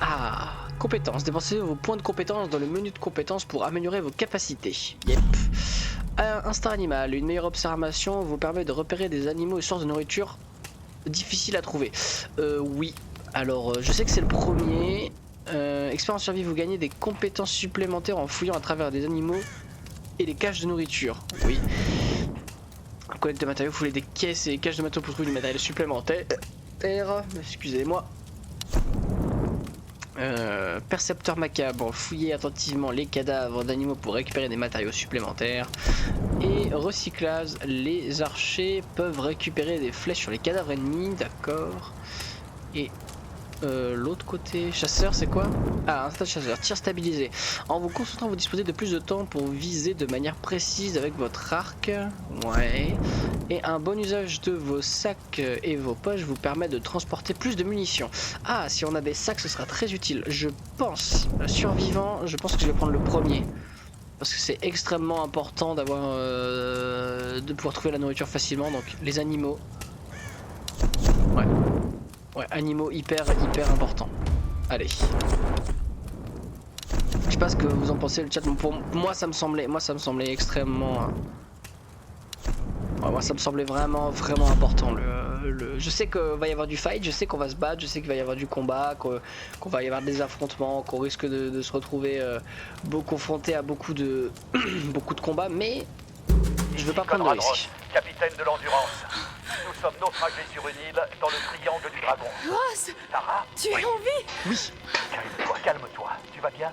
Ah, compétences. Dépensez vos points de compétences dans le menu de compétences pour améliorer vos capacités. Yep. Instinct animal. Une meilleure observation vous permet de repérer des animaux et sources de nourriture difficiles à trouver. Oui. Alors, je sais que c'est le premier. Expérience survie, vous gagnez des compétences supplémentaires en fouillant à travers des animaux et des caches de nourriture. Oui. Collecte de matériaux, fouler des caisses et des caches de matériaux pour trouver du matériel supplémentaire. Excusez-moi. Percepteur macabre, fouiller attentivement les cadavres d'animaux pour récupérer des matériaux supplémentaires. Et recyclage, les archers peuvent récupérer des flèches sur les cadavres ennemis, d'accord. Et l'autre côté, chasseur c'est quoi? Ah, instinct chasseur, tir stabilisé. En vous concentrant, vous disposez de plus de temps pour viser de manière précise avec votre arc. Ouais. Et un bon usage de vos sacs et vos poches vous permet de transporter plus de munitions. Ah, si on a des sacs, ce sera très utile. Je pense, survivant, je pense que je vais prendre le premier. Parce que c'est extrêmement important d'avoir de pouvoir trouver la nourriture facilement. Donc les animaux. Ouais. Ouais, animaux hyper important. Allez. Je sais pas ce que vous en pensez le chat, mais pour moi ça me semblait extrêmement... Ouais, moi ça me semblait vraiment important. Je sais qu'il va y avoir du fight, je sais qu'on va se battre, je sais qu'il va y avoir du combat, qu'on va y avoir des affrontements, qu'on risque de se retrouver confronté à beaucoup de combats, mais je veux pas prendre de risques. Capitaine de l'endurance. Nous sommes naufragés sur une île dans le triangle du dragon. Ross, Lara? tu es en vie? Oui. Calme-toi, calme-toi. Tu vas bien?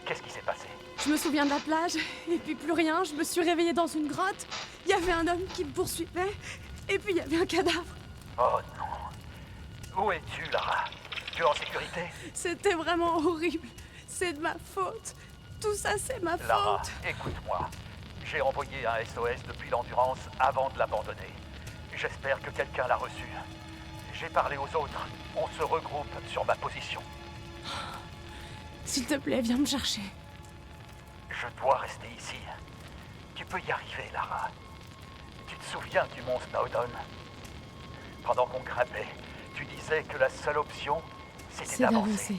Qu'est-ce qui s'est passé? Je me souviens de la plage, et puis plus rien. Je me suis réveillée dans une grotte. Il y avait un homme qui me poursuivait, et puis il y avait un cadavre. Oh non. Où es-tu, Lara? Tu es en sécurité? C'était vraiment horrible. C'est de ma faute. Tout ça, c'est ma Lara, faute. écoute-moi. J'ai envoyé un SOS depuis l'Endurance avant de l'abandonner. J'espère que quelqu'un l'a reçu. J'ai parlé aux autres. On se regroupe sur ma position. S'il te plaît, viens me chercher. Je dois rester ici. Tu peux y arriver, Lara. Tu te souviens du mont Snowdon? Pendant qu'on grimpait, tu disais que la seule option, c'était C'est d'avancer. d'avancer.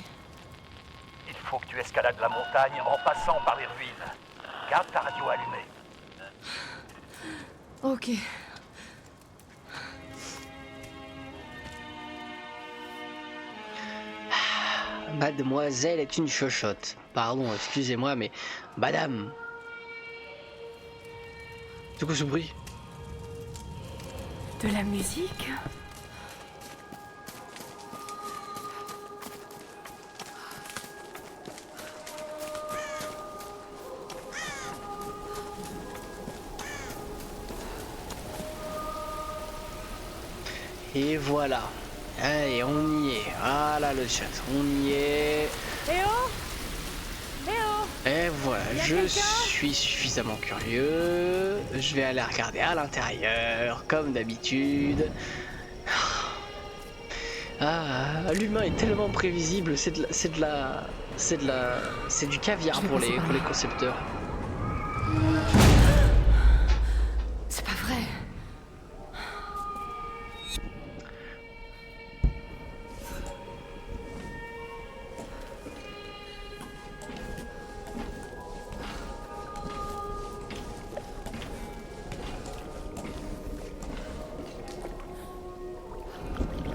Il faut que tu escalades la montagne en passant par les ruines. Garde ta radio allumée. Ok. Mademoiselle est une chochotte. Pardon, excusez-moi, mais... Madame. C'est quoi ce bruit? De la musique? Et voilà. Allez, on y est. Voilà le chat. On y est. Eh oh! Eh oh! Et voilà, je suis suffisamment curieux. Je vais aller regarder à l'intérieur, comme d'habitude. Ah, l'humain est tellement prévisible. C'est du caviar pour les concepteurs. C'est pas vrai.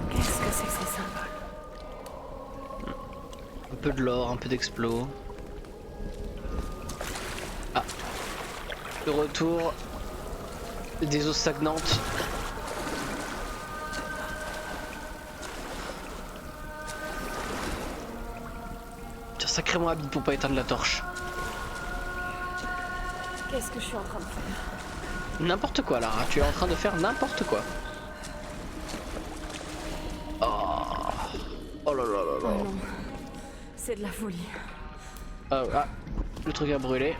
Qu'est-ce que c'est que ces symboles? Un peu de l'or, un peu d'explos. Ah. Le retour des eaux stagnantes. Tiens, sacrément habile pour pas éteindre la torche. Qu'est-ce que je suis en train de faire? N'importe quoi, Lara. Tu es en train de faire n'importe quoi. Oh là là là là. Oh non. C'est de la folie. Ah, le truc a brûlé.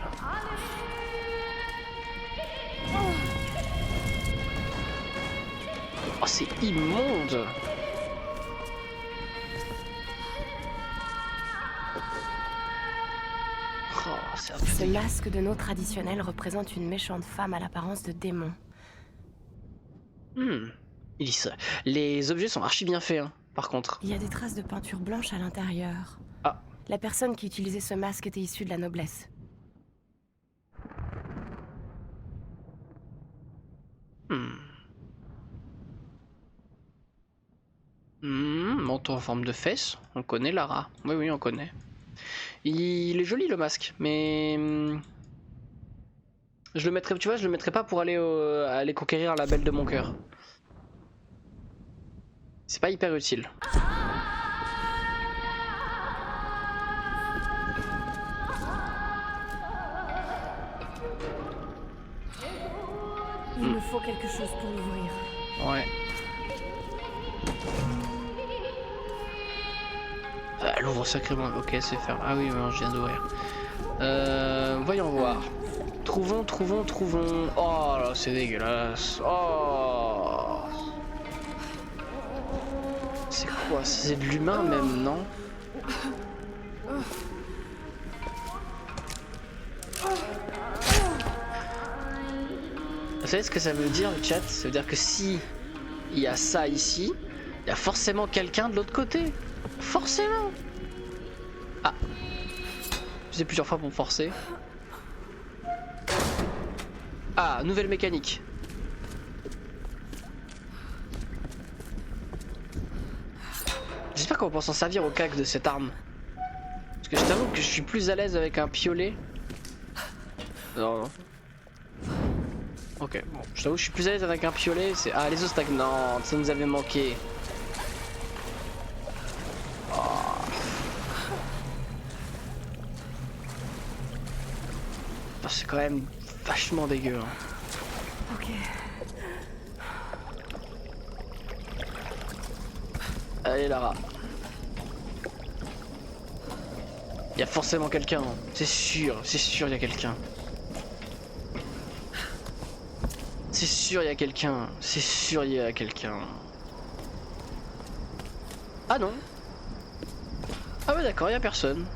Oh, c'est immonde. Oh, c'est un peu Ce dégueu. masque de nos traditionnels représente une méchante femme à l'apparence de démon. Elise, les objets sont archi bien faits, hein, par contre. Il y a des traces de peinture blanche à l'intérieur. Ah. La personne qui utilisait ce masque était issue de la noblesse. Manteau en forme de fesse, on connaît Lara. Oui, oui, on connaît. Il est joli le masque, mais je le mettrais, tu vois, je le mettrais pas pour aller conquérir la belle de mon cœur. C'est pas hyper utile. Il me faut quelque chose pour l'ouvrir. Ouais. Elle ouvre sacrément. Ok, c'est fermé. Ah oui, je viens d'ouvrir. Voyons voir. Trouvons. Oh là, c'est dégueulasse. Oh. C'est quoi? C'est de l'humain même, non? Vous savez ce que ça veut dire, le chat? Ça veut dire que si il y a ça ici, il y a forcément quelqu'un de l'autre côté. Forcément. Ah. J'ai plusieurs fois pour forcer. Ah, nouvelle mécanique. J'espère qu'on va s'en servir au cac de cette arme. Parce que je t'avoue que je suis plus à l'aise avec un piolet. Non. Ok, bon, je t'avoue, je suis plus à l'aise avec un piolet. C'est ah les eaux stagnantes, ça nous avait manqué. Oh. Oh, c'est quand même vachement dégueu. Hein. Ok. Allez Lara. Il y a forcément quelqu'un, hein. C'est sûr, il y a quelqu'un. C'est sûr, il y a quelqu'un. C'est sûr, il y a quelqu'un. Ah non. Ah ouais d'accord, il y a personne.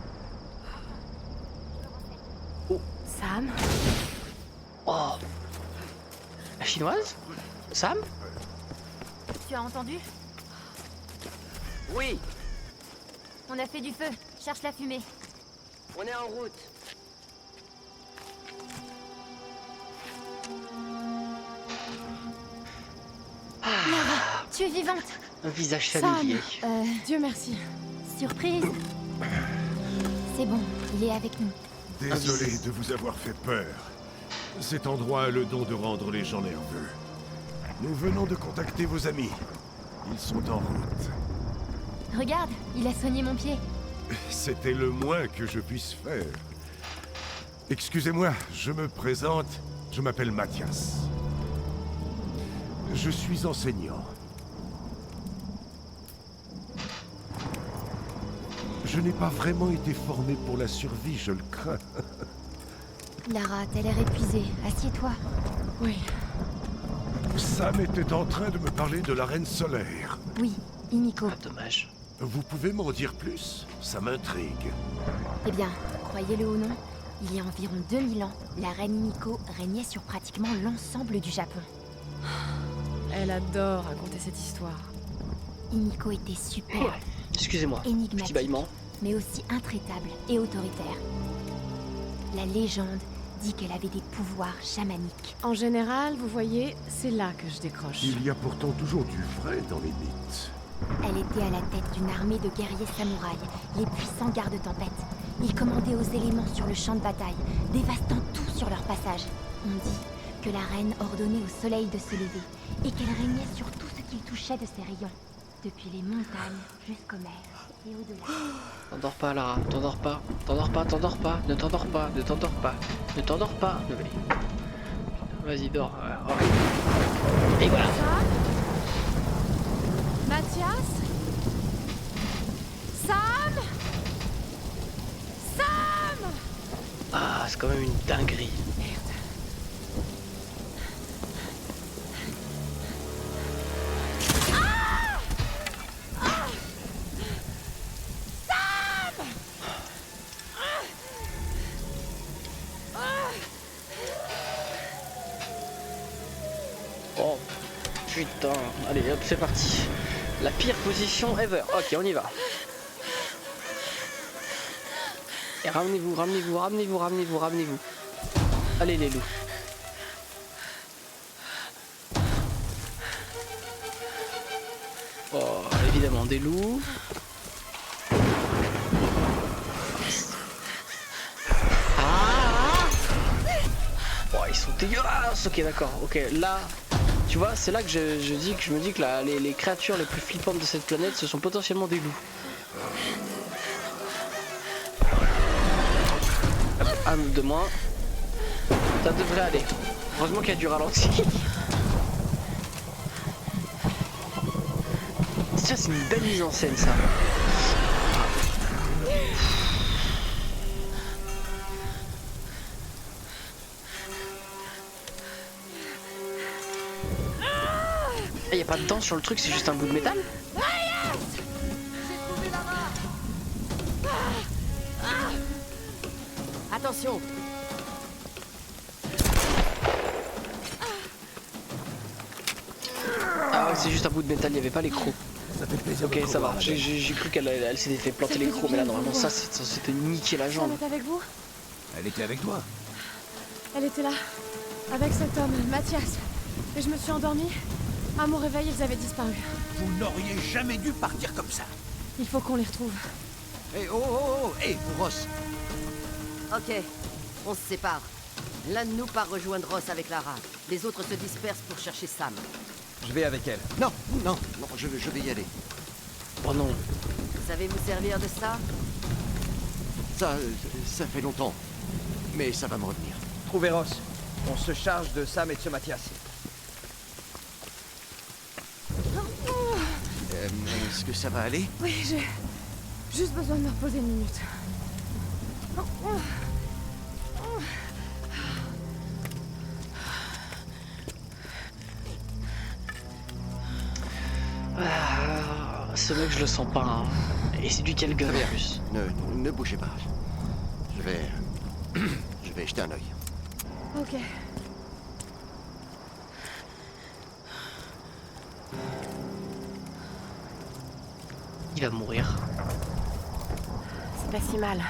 Oh. Sam? Oh. La chinoise? Sam? Tu as entendu? Oui, On a fait du feu. Cherche la fumée. on est en route. Lara, tu es vivante. Un visage familier. Dieu merci. Surprise. C'est bon, il est avec nous. Désolé de vous avoir fait peur. Cet endroit a le don de rendre les gens nerveux. Nous venons de contacter vos amis. Ils sont en route. Regarde, il a soigné mon pied. C'était le moins que je puisse faire. Excusez-moi, je me présente. Je m'appelle Mathias. Je suis enseignant. Je n'ai pas vraiment été formé pour la survie, je le crains. Lara, t'as l'air épuisée. Assieds-toi. Oui. Sam était en train de me parler de la Reine Solaire. Oui, Himiko. Ah, dommage. Vous pouvez m'en dire plus? Ça m'intrigue. Eh bien, croyez-le ou non, il y a environ 2000 ans, la reine Himiko régnait sur pratiquement l'ensemble du Japon. Elle adore raconter cette histoire. Himiko était super, Excusez-moi, petit énigmatique, bâillement. mais aussi intraitable et autoritaire. La légende dit qu'elle avait des pouvoirs chamaniques. En général, vous voyez, c'est là que je décroche. Il y a pourtant toujours du vrai dans les mythes. Elle était à la tête d'une armée de guerriers samouraïs, les puissants gardes-tempête. Ils commandaient aux éléments sur le champ de bataille, dévastant tout sur leur passage. On dit que la reine ordonnait au soleil de se lever et qu'elle régnait sur tout ce qu'il touchait de ses rayons, depuis les montagnes jusqu'aux mers et au-delà. T'endors pas Lara, t'endors pas, t'endors pas, t'endors pas, ne t'endors pas, ne t'endors pas, ne t'endors pas. Vas-y, dors. Et voilà. Mathias? Sam? Sam? Ah, c'est quand même une dinguerie. Merde. Oh, putain. Allez, hop, c'est parti. La pire position ever. Ok, on y va. Et ramenez-vous, ramenez-vous, ramenez-vous, ramenez-vous, ramenez-vous. Allez les loups. Oh, évidemment, des loups. Ah! Oh, ils sont dégueulasses. Ok, d'accord. Ok, là... Tu vois, c'est là que je me dis que les créatures les plus flippantes de cette planète, ce sont potentiellement des loups. Un de moins. Ça devrait aller. Heureusement qu'il y a du ralenti. Ça, c'est une belle mise en scène, ça. Il n'y a pas de dents sur le truc, c'est juste un bout de métal. Attention. Ah ouais, c'est juste un bout de métal, il n'y avait pas les crocs. Ça fait plaisir. Ok, ça va. J'ai cru qu'elle s'était fait planter les crocs, mais là normalement ça c'était niquer la jambe. Elle est avec vous? Elle était avec toi. Elle était là, avec cet homme, Mathias. Et je me suis endormie. À mon réveil, ils avaient disparu. Vous n'auriez jamais dû partir comme ça. Il faut qu'on les retrouve. Eh oh, hé, Ross. Ok, on se sépare. L'un de nous part rejoindre Ross avec Lara. Les autres se dispersent pour chercher Sam. Je vais avec elle. Non, non, non, je vais y aller. Oh non. Vous savez vous servir de ça? Ça fait longtemps. Mais ça va me revenir. Trouvez Ross. On se charge de Sam et de ce Mathias. Est-ce que ça va aller? Oui, j'ai juste besoin de me reposer une minute. Ce mec, je le sens pas. Hein. Et c'est du quel gueule en plus. Ne bougez pas. Je vais jeter un œil. Ok. Il va mourir. C'est pas si mal.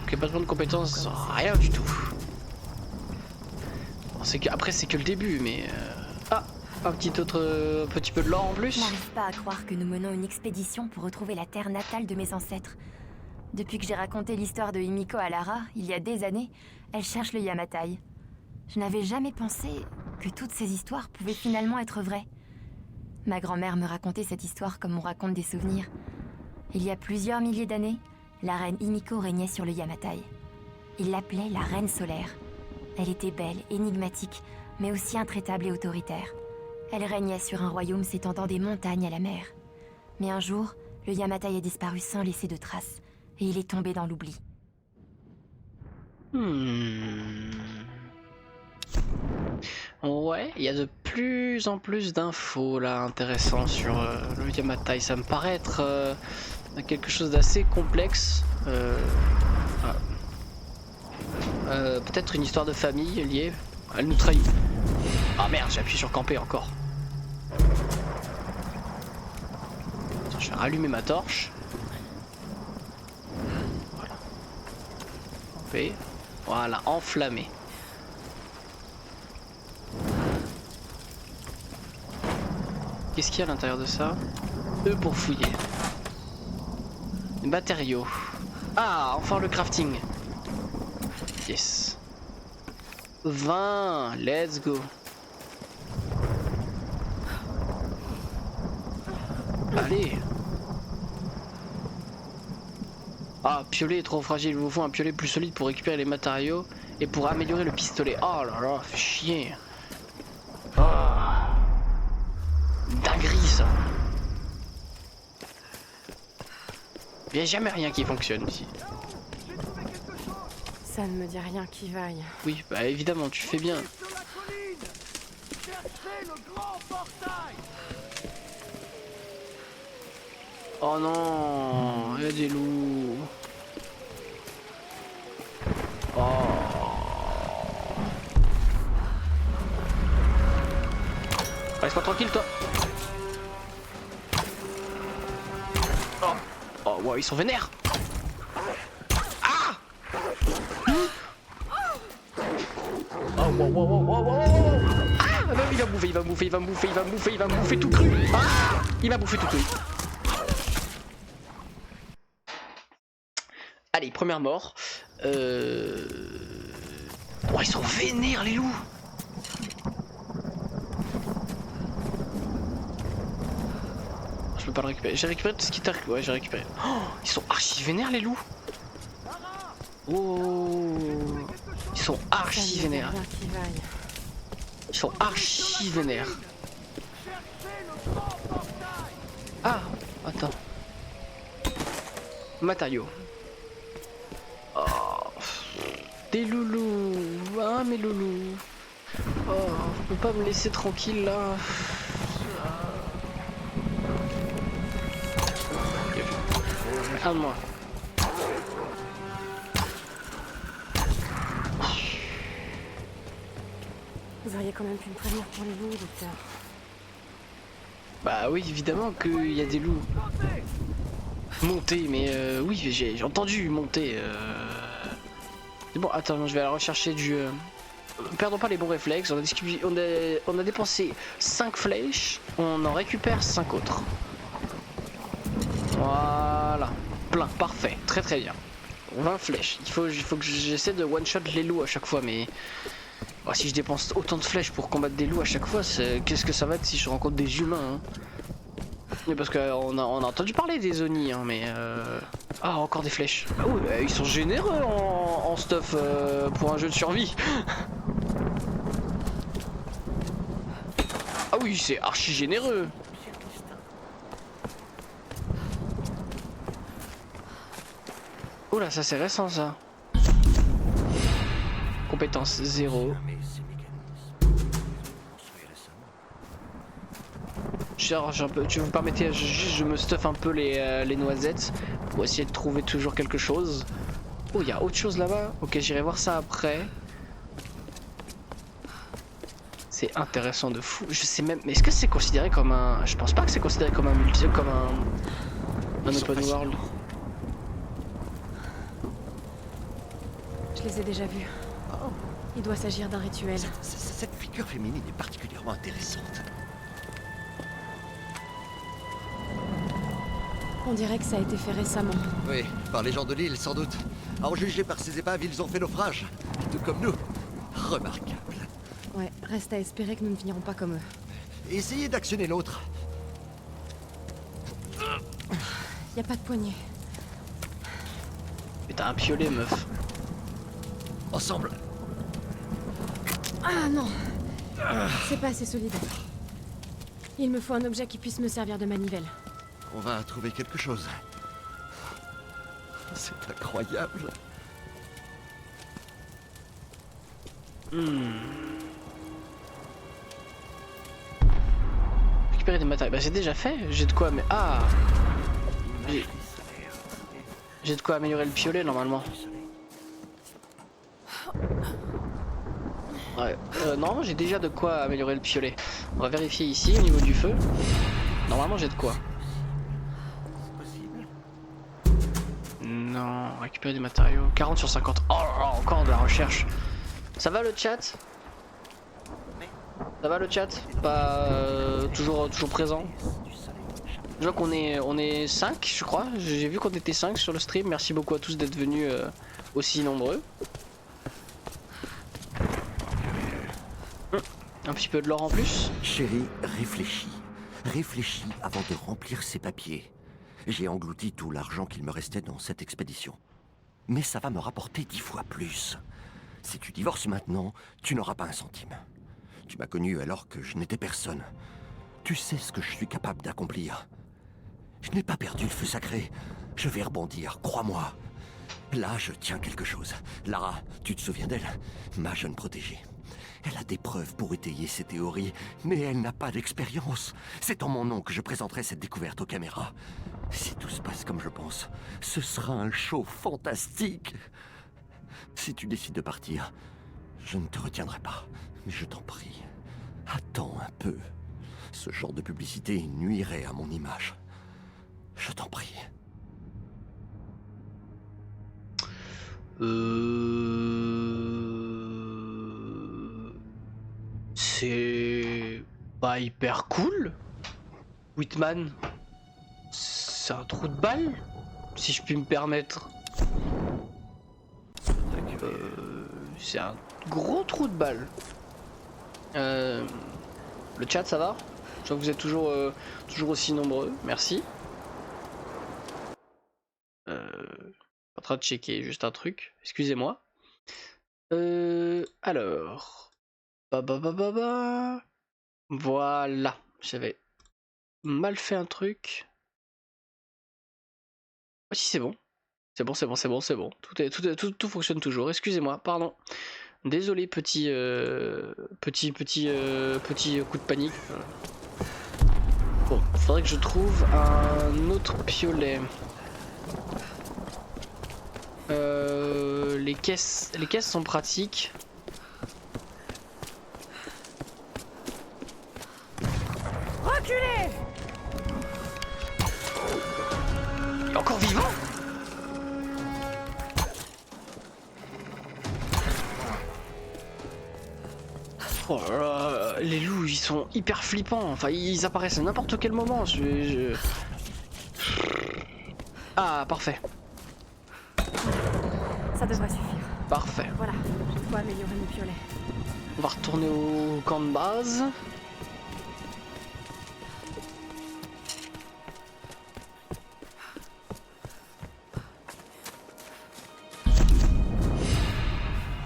Ok, pas de compétences, rien du tout. Bon, après, c'est que le début, mais... Ah, un petit peu de lore en plus. Je n'arrive pas à croire que nous menons une expédition pour retrouver la terre natale de mes ancêtres. Depuis que j'ai raconté l'histoire de Himiko à Lara, il y a des années, elle cherche le Yamatai. Je n'avais jamais pensé que toutes ces histoires pouvaient finalement être vraies. Ma grand-mère me racontait cette histoire comme on raconte des souvenirs. Il y a plusieurs milliers d'années, la reine Himiko régnait sur le Yamatai. Ils l'appelaient la reine solaire. Elle était belle, énigmatique, mais aussi intraitable et autoritaire. Elle régnait sur un royaume s'étendant des montagnes à la mer. Mais un jour, le Yamatai a disparu sans laisser de traces, et il est tombé dans l'oubli. Ouais, il y a de plus en plus d'infos là intéressantes sur le Yamatai. Ça me paraît être quelque chose d'assez complexe. Peut-être une histoire de famille liée. Elle nous trahit. Ah merde, j'ai appuyé sur camper encore. Attends, je vais rallumer ma torche. Voilà. Camper. Voilà, enflammé. Qu'est-ce qu'il y a à l'intérieur de ça? Pour fouiller. Matériaux. Ah, enfin le crafting. Yes. 20, let's go. Allez. Ah, piolet est trop fragile. Il vous faut un piolet plus solide pour récupérer les matériaux et pour améliorer le pistolet. Oh là là, fait chier. Oh. Dinguerie ça. Il n'y a jamais rien qui fonctionne ici. Ça ne me dit rien qui vaille. Oui, bah évidemment, tu fais bien. Oh non, il y a des loups. Oh. Reste-moi tranquille, toi. Oh, oh ouais, ils sont vénères. Ah. Oh, wow, wow, wow, wow, wow. Ah, bah, il va bouffer tout cru. Ah, il va bouffer tout cru. Allez, première mort. Oh, ils sont vénères les loups. Je peux pas le récupérer. J'ai récupéré tout ce qui t'a... Ouais, j'ai récupéré. Oh, ils sont archi vénères les loups. Oh, ils sont archi vénères. Ils sont archi vénères. Ah, attends. Matériaux. Oh, des loulous. Ah, mes loulous. Oh, vous pouvez pas me laisser tranquille là. Un de moi. Vous auriez quand même pu me prévenir pour les loups, docteur. Bah oui, évidemment qu'il y a des loups. Monter, mais oui, j'ai entendu monter. Bon, attends, je vais aller rechercher du... Perdons pas les bons réflexes, on a dépensé 5 flèches, on en récupère 5 autres. Voilà, plein, parfait, très très bien. 20 flèches. Il faut que j'essaie de one-shot les loups à chaque fois, mais... Oh, si je dépense autant de flèches pour combattre des loups à chaque fois, qu'est-ce que ça va être si je rencontre des humains hein. Mais parce qu'on a entendu parler des Oni, hein, mais... Ah, encore des flèches. Ah oui, ils sont généreux en stuff pour un jeu de survie. Ah oui, c'est archi généreux. Oula, ça c'est récent ça. Compétence 0. Tu vous permettez, je me stuff un peu les noisettes pour essayer de trouver toujours quelque chose. Oh, il y a autre chose là-bas. Ok, j'irai voir ça après. C'est intéressant de fou. Je sais même, mais est-ce que c'est considéré comme un... Je pense pas que c'est considéré comme un un open world. Je les ai déjà vus. Il doit s'agir d'un rituel. Cette figure féminine est particulièrement intéressante. On dirait que ça a été fait récemment. Oui, par les gens de l'île, sans doute. À en juger par ces épaves, ils ont fait naufrage. Tout comme nous. Remarquable. Ouais, reste à espérer que nous ne finirons pas comme eux. Essayez d'actionner l'autre. Y a pas de poignée. Mais t'as un piolet, meuf. Ensemble. Ah non. C'est pas assez solide. Il me faut un objet qui puisse me servir de manivelle. On va trouver quelque chose. C'est incroyable. Récupérer des matériaux. Bah c'est déjà fait. J'ai de quoi mais j'ai de quoi améliorer le piolet normalement. Ouais. Non, j'ai déjà de quoi améliorer le piolet. On va vérifier ici au niveau du feu. Normalement j'ai de quoi. Non, récupérer des matériaux. 40 sur 50. Oh, encore de la recherche. Ça va le chat? Ça va le chat? Pas toujours présent. Je vois qu'on est 5 je crois. J'ai vu qu'on était 5 sur le stream. Merci beaucoup à tous d'être venus aussi nombreux. Un petit peu de l'or en plus. Chérie, réfléchis. Réfléchis avant de remplir ces papiers. J'ai englouti tout l'argent qu'il me restait dans cette expédition. Mais ça va me rapporter 10 fois plus. Si tu divorces maintenant, tu n'auras pas un centime. Tu m'as connu alors que je n'étais personne. Tu sais ce que je suis capable d'accomplir. Je n'ai pas perdu le feu sacré. Je vais rebondir, crois-moi. Là, je tiens quelque chose. Lara, tu te souviens d'elle? Ma jeune protégée. Elle a des preuves pour étayer ses théories, mais elle n'a pas d'expérience. C'est en mon nom que je présenterai cette découverte aux caméras. Si tout se passe comme je pense, ce sera un show fantastique. Si tu décides de partir, je ne te retiendrai pas. Mais je t'en prie, attends un peu. Ce genre de publicité nuirait à mon image. Je t'en prie. C'est pas hyper cool. Whitman, c'est un trou de balle, si je puis me permettre. C'est un gros trou de balle. Le chat, ça va? Je vois que vous êtes toujours aussi nombreux. Merci. En train de checker juste un truc. Excusez-moi. Alors. Voilà. J'avais mal fait un truc. Oh, si c'est bon. C'est bon. Tout fonctionne toujours. Excusez-moi, pardon. Désolé, petit coup de panique. Bon, faudrait que je trouve un autre piolet. Les caisses sont pratiques. Reculez! Il est encore vivant? Oh là là, les loups ils sont hyper flippants, enfin ils apparaissent à n'importe quel moment. Ah parfait. Ça devrait suffire. Parfait. Voilà, j'ai de quoi améliorer mes piolets. On va retourner au camp de base.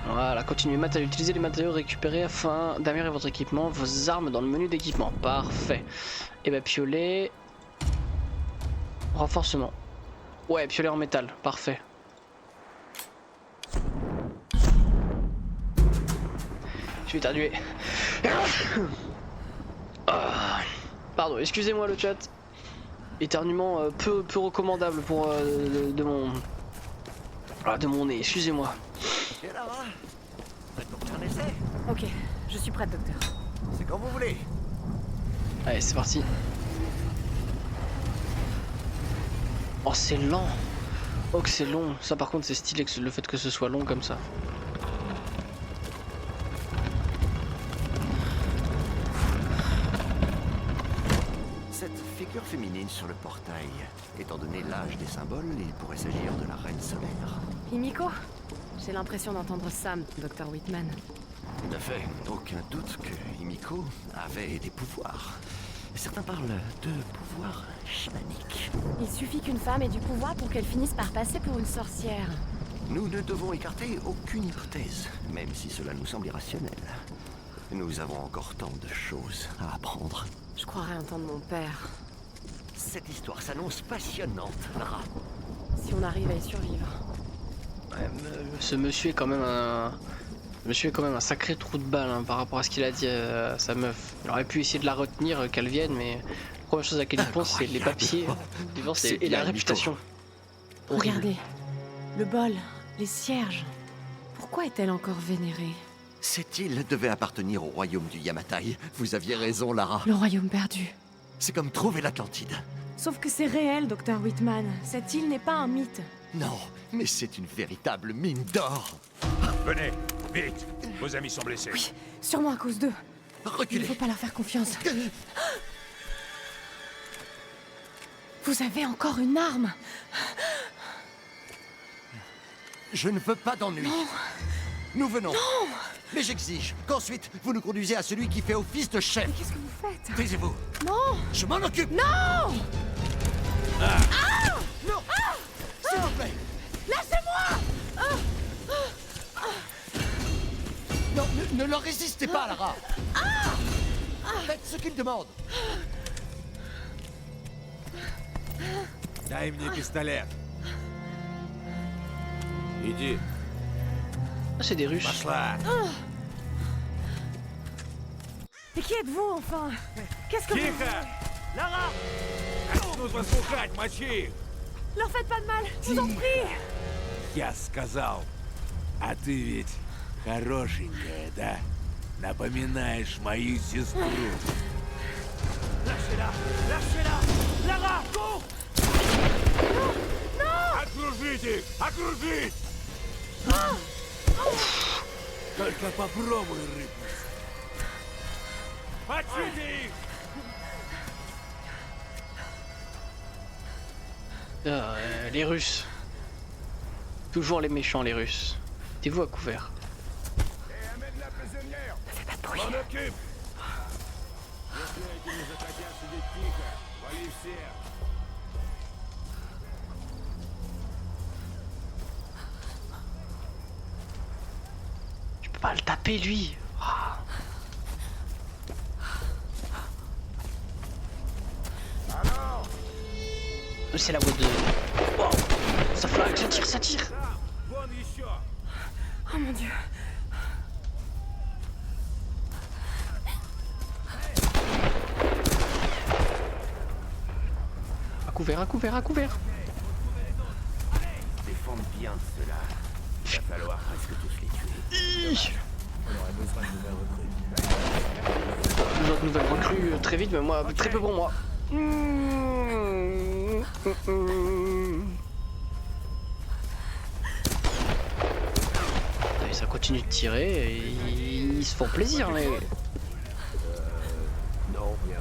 Voilà, continuez à utiliser les matériaux récupérés afin d'améliorer votre équipement, vos armes dans le menu d'équipement. Parfait. Et bah piolet. Renforcement. Ouais, piolet en métal. Parfait. Je suis éternué. Pardon, excusez-moi le chat. Éternuement peu recommandable pour de mon nez, excusez-moi. Et Lara, prête pour faire un essai? Ok, je suis prête, docteur. C'est quand vous voulez. Allez, c'est parti. Oh, c'est lent. Oh, que c'est long. Ça, par contre, c'est stylé, le fait que ce soit long comme ça. Cette figure féminine sur le portail, étant donné l'âge des symboles, il pourrait s'agir de la reine solaire. Himiko? J'ai l'impression d'entendre Sam, Dr. Whitman. Tout à fait. Aucun doute que Himiko avait des pouvoirs. Certains parlent de pouvoirs chamaniques. Il suffit qu'une femme ait du pouvoir pour qu'elle finisse par passer pour une sorcière. Nous ne devons écarter aucune hypothèse, même si cela nous semble irrationnel. Nous avons encore tant de choses à apprendre. Je croirais entendre mon père. Cette histoire s'annonce passionnante, Lara. Si on arrive à y survivre. Ouais, ce monsieur est quand même un sacré trou de balle hein, par rapport à ce qu'il a dit à sa meuf. Il aurait pu essayer de la retenir, qu'elle vienne, mais la première chose à laquelle il pense, c'est les papiers, le divorce et la réputation. Regardez, le bol, les cierges. Pourquoi est-elle encore vénérée? Cette île devait appartenir au royaume du Yamatai. Vous aviez raison, Lara. Le royaume perdu. C'est comme trouver l'Atlantide. Sauf que c'est réel, Dr. Whitman. Cette île n'est pas un mythe. Non, mais c'est une véritable mine d'or. Venez, vite. Vos amis sont blessés. Oui, sûrement à cause d'eux. Reculez. Il ne faut pas leur faire confiance. Vous avez encore une arme. Je ne veux pas d'ennui. Non. Nous venons. Non. Mais j'exige qu'ensuite, vous nous conduisez à celui qui fait office de chef. Mais qu'est-ce que vous faites? Taisez-vous. Non. Je m'en occupe. Non. Ah. Non. S'il vous plaît. Lâchez-moi. Non, ne leur résistez pas, Lara. Faites ce qu'ils demandent. Дай мне пистолет. Иди. Ah, c'est des Russes. Пошла. Et qui êtes-vous, enfin? Qu'est-ce que Тихо! vous... Lara! Нужно слухать, мочи их! Leur faites pas de mal, je vous en prie! Я сказал. А ты ведь хорошенькая, да? Напоминаешь мою сестру. Lâchez-la! Lâchez-la! Lara! Go! Non! Non! Окружить их! Окружить! Только попробуй рыпнуться. Мочите их! Les Russes. Toujours les méchants, les Russes. Mettez-vous à couvert. Ne fais pas de bruit. Tu peux pas le taper, lui. C'est la voix de... Wow. Ça flag, ça tire, ça tire. Oh mon Dieu. À couvert, à couvert, à couvert. Défendre bien cela. Il va falloir presque tous les tuer. On aurait besoin de nouvelles recrues. Besoin de nouvelles recrues très vite, mais moi, très peu pour moi. Et ça continue de tirer et ils se font plaisir, mais... Non, rien.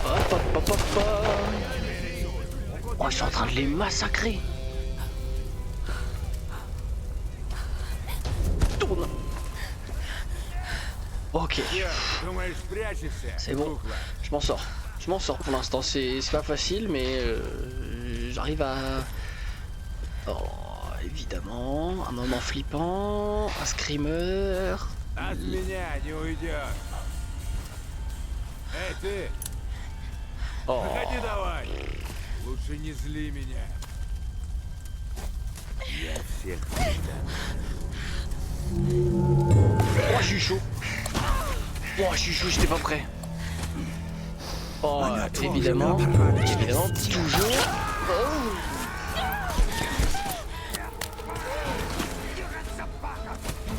Hop, hop, hop, hop, hop. Oh, ils sont en train de les massacrer. Ok. C'est bon. Je m'en sors. Je m'en sors pour l'instant. C'est pas facile, mais j'arrive à... Oh, évidemment. Un moment flippant. Un screamer. Oh. Oh, je suis chaud. Oh, je suis chaud, j'étais pas prêt. Oh, évidemment. Évidemment, toujours. Oh.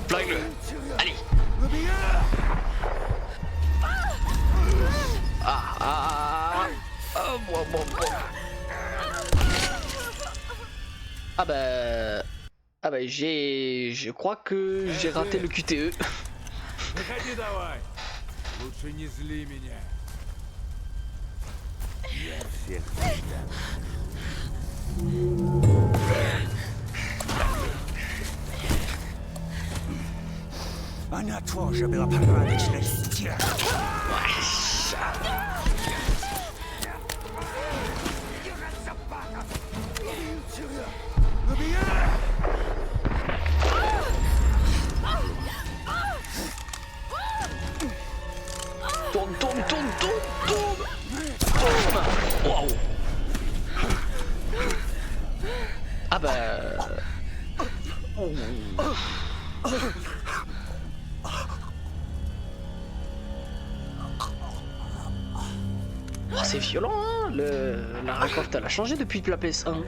Flingue-le. Allez. Oh, bon. Ah bah je crois que j'ai raté le QTE. Она тоже была порядочной стервой. Tourne. Waouh. Ah bah... Oh, c'est violent, hein. Lara Croft, elle a changé depuis la PS1.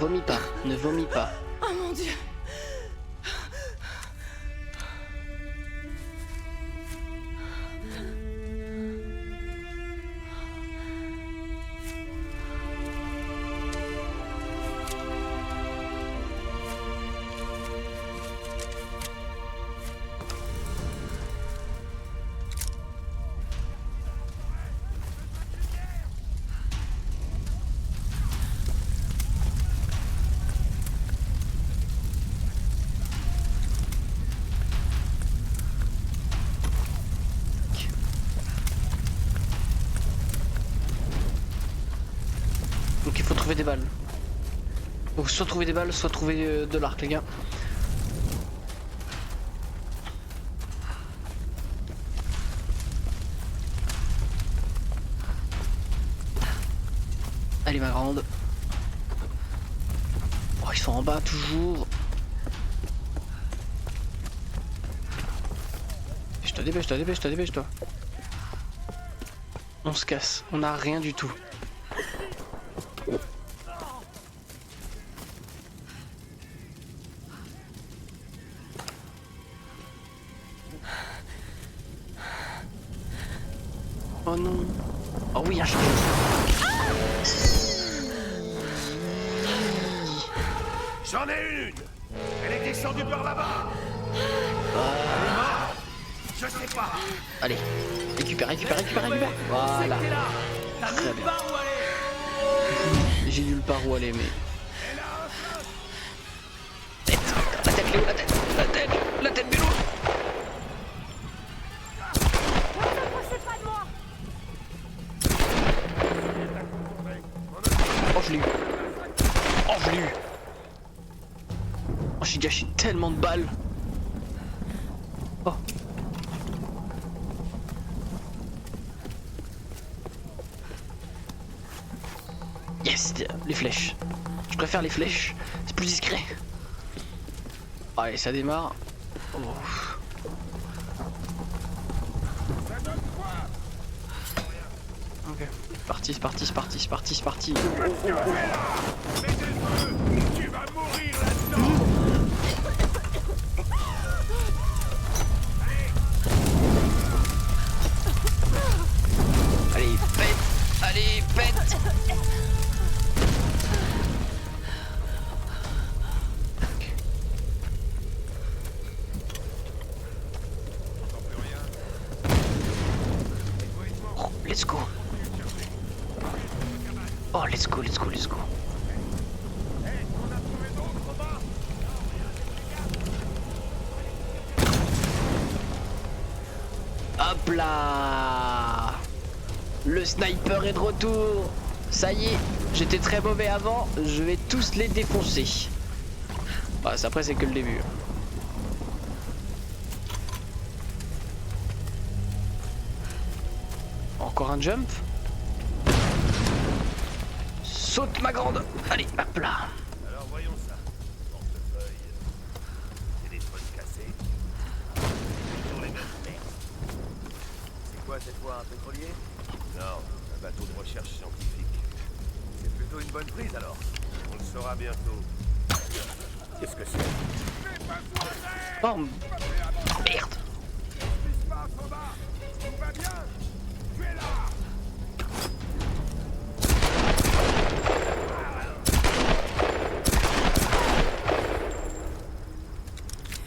Vomis pas, ne vomis pas. Oh mon Dieu. Donc il faut trouver des balles. Donc soit trouver des balles, soit trouver de l'arc, les gars. Allez ma grande. Oh, ils sont en bas toujours. Dépêche-toi. On se casse, on n'a rien du tout. Oh non. Oh oui, un chat. J'en ai une. Elle est descendue par là-bas. Je sais pas. Allez, récupère. Voilà. Très bien. J'ai nulle part où aller, mais... La tête, Bélo. Oh, je l'ai eu. Oh, j'ai gâché tellement de balles. Oh. Yes, les flèches. Je préfère les flèches, c'est plus discret. Allez, ça démarre. Oh. Ok, c'est parti. Tu vas mourir là-dedans. Allez, pète. Oh, let's go. Hop là. Le sniper est de retour. Ça y est, j'étais très mauvais avant, je vais tous les défoncer. Bah, après c'est que le début. Encore un jump. Saute ma grande. Allez, hop là. Alors voyons ça. Portefeuille. Téléphone cassé. Toujours les mêmes merdes. C'est quoi cette fois, un pétrolier? Non, un bateau de recherche scientifique. C'est plutôt une bonne prise alors. On le saura bientôt. Qu'est-ce que c'est? Oh, merde.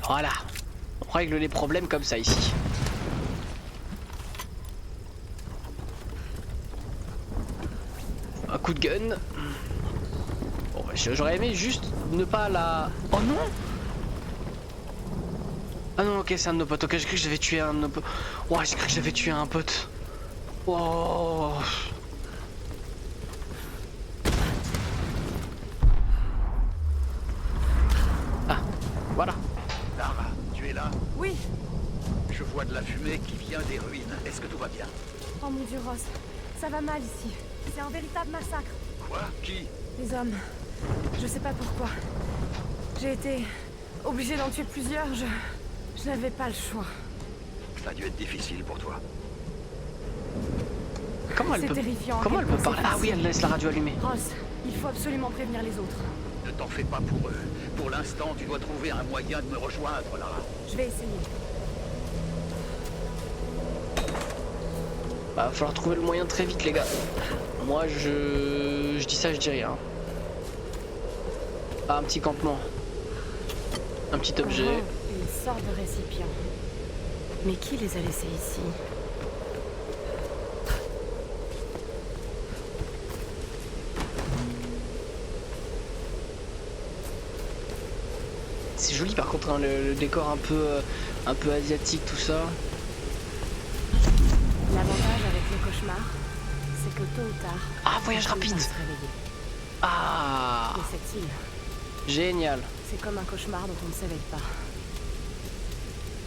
Voilà. On règle les problèmes comme ça ici. Un coup de gun. Bon, bah, j'aurais aimé juste ne pas la... Oh non! Ah non, ok, c'est un de nos potes. Ok, j'ai cru que j'avais tué un de nos potes. Ouais, j'ai cru que j'avais tué un pote. Oh. Ah, voilà. Lara, tu es là? Oui. Je vois de la fumée qui vient des ruines. Est-ce que tout va bien? Oh mon dieu, Ross. Ça va mal ici. C'est un véritable massacre. Quoi? Qui? Les hommes. Je sais pas pourquoi. J'ai été obligée d'en tuer plusieurs. Je n'avais pas le choix. Ça a dû être difficile pour toi. Comment elle C'est peut... terrifiant. Comment elle peut parler? Ah oui, elle laisse la radio allumée. Ross, il faut absolument prévenir les autres. Ne t'en fais pas pour eux. Pour l'instant, tu dois trouver un moyen de me rejoindre, Lara. Je vais essayer. Bah, va falloir trouver le moyen très vite, les gars. Moi, je dis ça, je dis rien. Ah, un petit campement. Un petit objet. Oh, une sorte de récipient. Mais qui les a laissés ici? C'est joli par contre, hein, le décor un peu asiatique, tout ça. L'avantage avec le cauchemar, c'est que tôt ou tard... Ah, voyage rapide. se réveiller. Ah. Et cette île, Génial. c'est comme un cauchemar dont on ne s'éveille pas.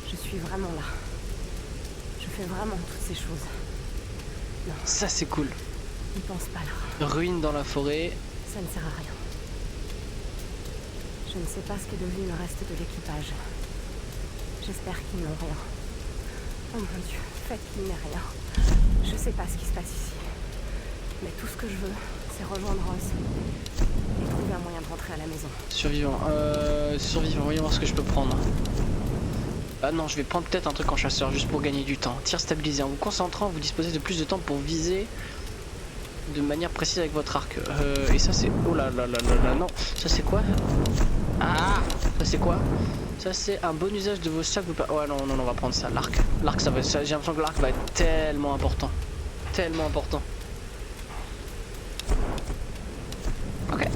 Je suis vraiment là. Je fais vraiment toutes ces choses. Non. Ça c'est cool. N'y pense pas là. Ruine dans la forêt. Ça ne sert à rien. Je ne sais pas ce qu'est devenu le reste de l'équipage. J'espère qu'ils n'ont rien. Oh mon Dieu, faites qu'il n'y ait rien. Je sais pas ce qui se passe ici. Mais tout ce que je veux, c'est rejoindre Ross et trouver un moyen de rentrer à la maison. Survivant. Survivant, voyons voir ce que je peux prendre. Ah non, je vais prendre peut-être un truc en chasseur juste pour gagner du temps. Tir stabilisé. En vous concentrant, vous disposez de plus de temps pour viser de manière précise avec votre arc. Et ça c'est... Oh là là là là là, non. Ça c'est quoi? Ah, ça c'est quoi? Ça c'est un bon usage de vos sacs. Ouais non, non, on va prendre ça. L'arc. L'arc, ça va... J'ai l'impression que l'arc va être tellement important. Tellement important. Ok.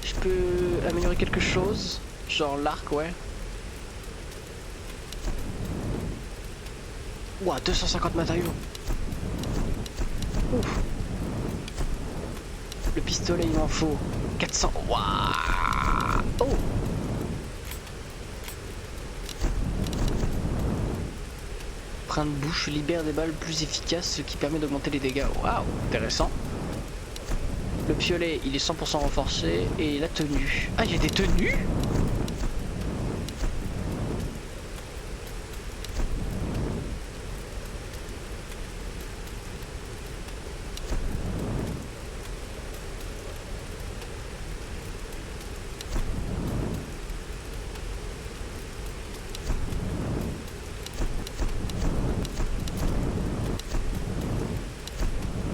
Je peux améliorer quelque chose? Genre l'arc, ouais. Ouah, 250 matériaux. Ouf. Le pistolet, il m'en faut 400. Waouh. Oh. Frein de bouche libère des balles plus efficaces, ce qui permet d'augmenter les dégâts. Waouh, intéressant. Le piolet, il est 100% renforcé. Et la tenue. Ah, il y a des tenues?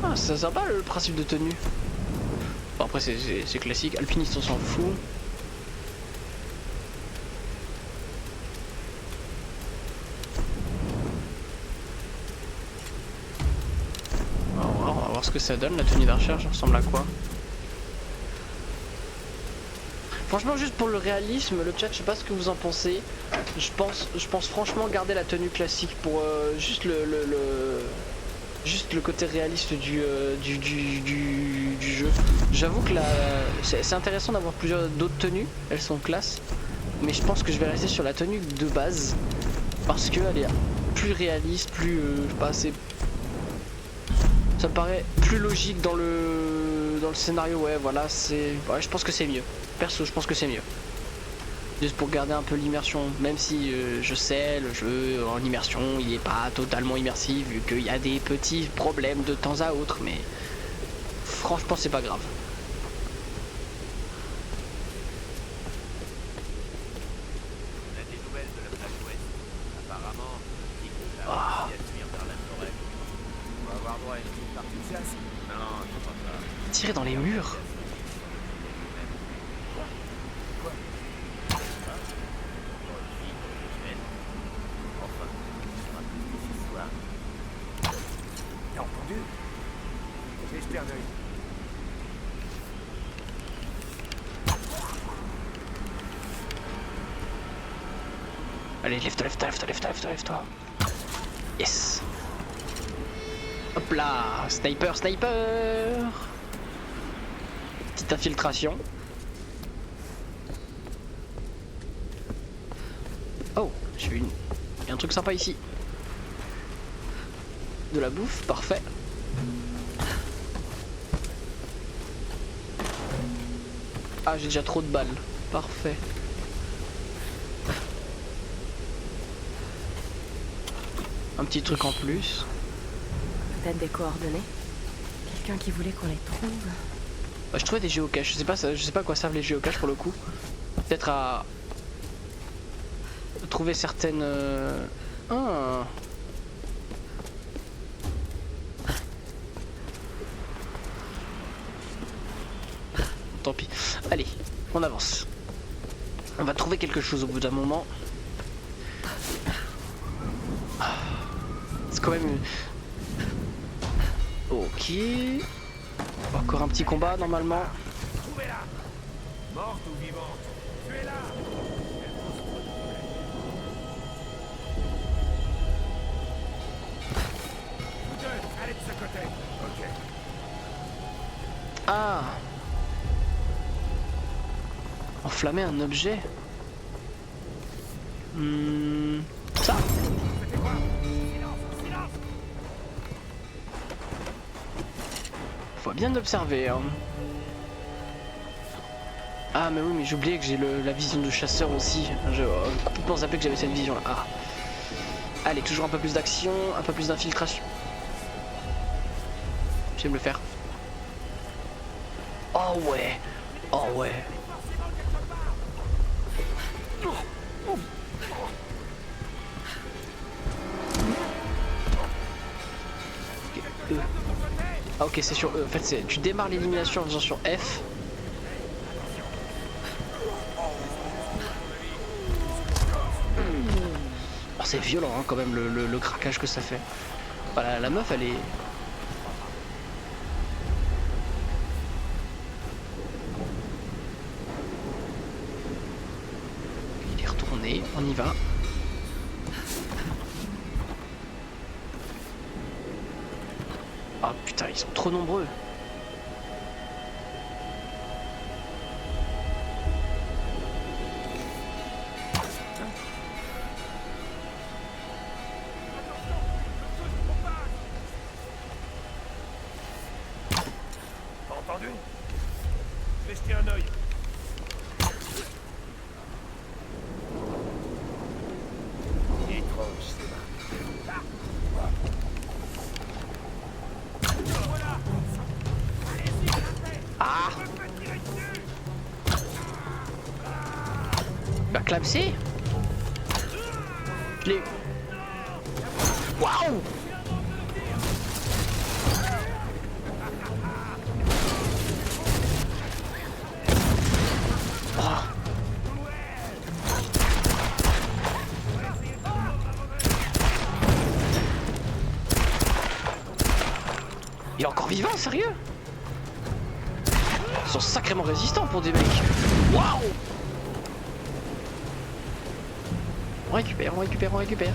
Ah, c'est sympa le principe de tenue. Bon, après c'est classique, alpiniste on s'en fout. On va voir ce que ça donne, la tenue d'archer, ça ressemble à quoi? Franchement, juste pour le réalisme, le chat, je sais pas ce que vous en pensez. Je pense franchement garder la tenue classique pour juste juste le côté réaliste du jeu. J'avoue que c'est intéressant d'avoir plusieurs d'autres tenues, elles sont classe. Mais je pense que je vais rester sur la tenue de base parce qu'elle est plus réaliste, plus pas assez. Ça me paraît plus logique dans le scénario. Ouais, voilà, je pense que c'est mieux. Perso, je pense que c'est mieux. Juste pour garder un peu l'immersion, même si je sais, le jeu en immersion, il n'est pas totalement immersif, vu qu'il y a des petits problèmes de temps à autre, mais franchement, c'est pas grave. On a des nouvelles de la plage ouest. Apparemment, il dit que la signature vers la forêt. On va avoir droit à une petite partie de chasse. Non, je crois pas. Tirer dans les murs. T'as entendu? J'ai jeté un œil. Allez, lève-toi. Yes. Hop là, sniper. Petite infiltration. Oh, j'ai vu il y a un truc sympa ici. De la bouffe, parfait. Ah, j'ai déjà trop de balles. Parfait. Un petit truc en plus. Peut-être des coordonnées. Quelqu'un qui voulait qu'on les trouve. Bah, je trouvais des géocaches. Je sais pas à quoi servent les géocaches pour le coup. Peut-être à trouver certaines. Ah. Tant pis. Allez, on avance. On va trouver quelque chose au bout d'un moment. C'est quand même... Ok. Encore un petit combat normalement. Trouvez-la! Morte ou vivante? Tuez-la! Vous deux, allez de ce côté. Ok. Ah! Enflammer un objet. Ça. Faut bien observer. Hein. Ah mais oui, mais j'oubliais que j'ai la vision de chasseur aussi. Je complètement zappé que j'avais cette vision là. Ah. Allez, toujours un peu plus d'action, un peu plus d'infiltration. J'aime le faire. Oh ouais. Oh ouais. Ah ok, c'est sur E. En fait, tu démarres l'élimination en faisant sur F. Oh, c'est violent hein, quand même le craquage que ça fait. Voilà, la meuf elle est... Il est retourné, on y va. Ah putain, ils sont trop nombreux. T'as entendu? Je vais jeter un œil. Étrange, c'est là. Ah! Bah clamser? Je l'ai... Waouh! Il est encore vivant, sérieux? Ils sont sacrément résistants pour des mecs. Waouh! On récupère, on récupère, on récupère.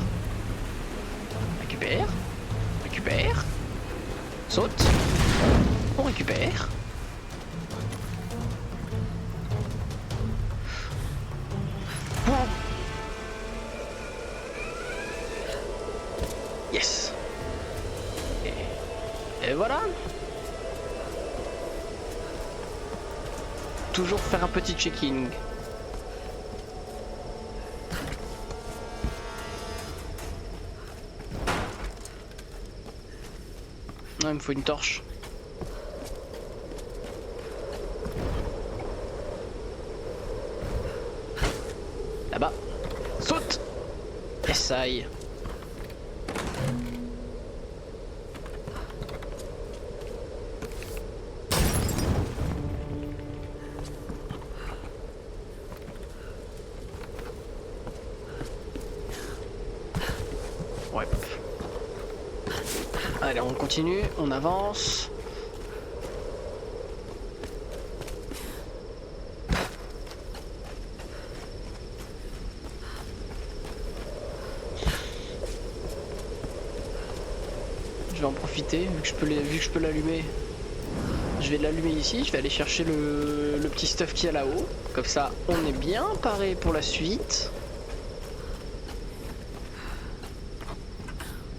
Récupère. Récupère. Saute. On récupère. Oh. Yes. Et voilà. Toujours faire un petit checking. Non, il me faut une torche. Là-bas. Saute. Essaye. Ouais. Allez, on continue, on avance. Je vais en profiter, vu que je peux l'allumer. Je vais l'allumer ici, je vais aller chercher le petit stuff qu'il y a là-haut. Comme ça, on est bien paré pour la suite.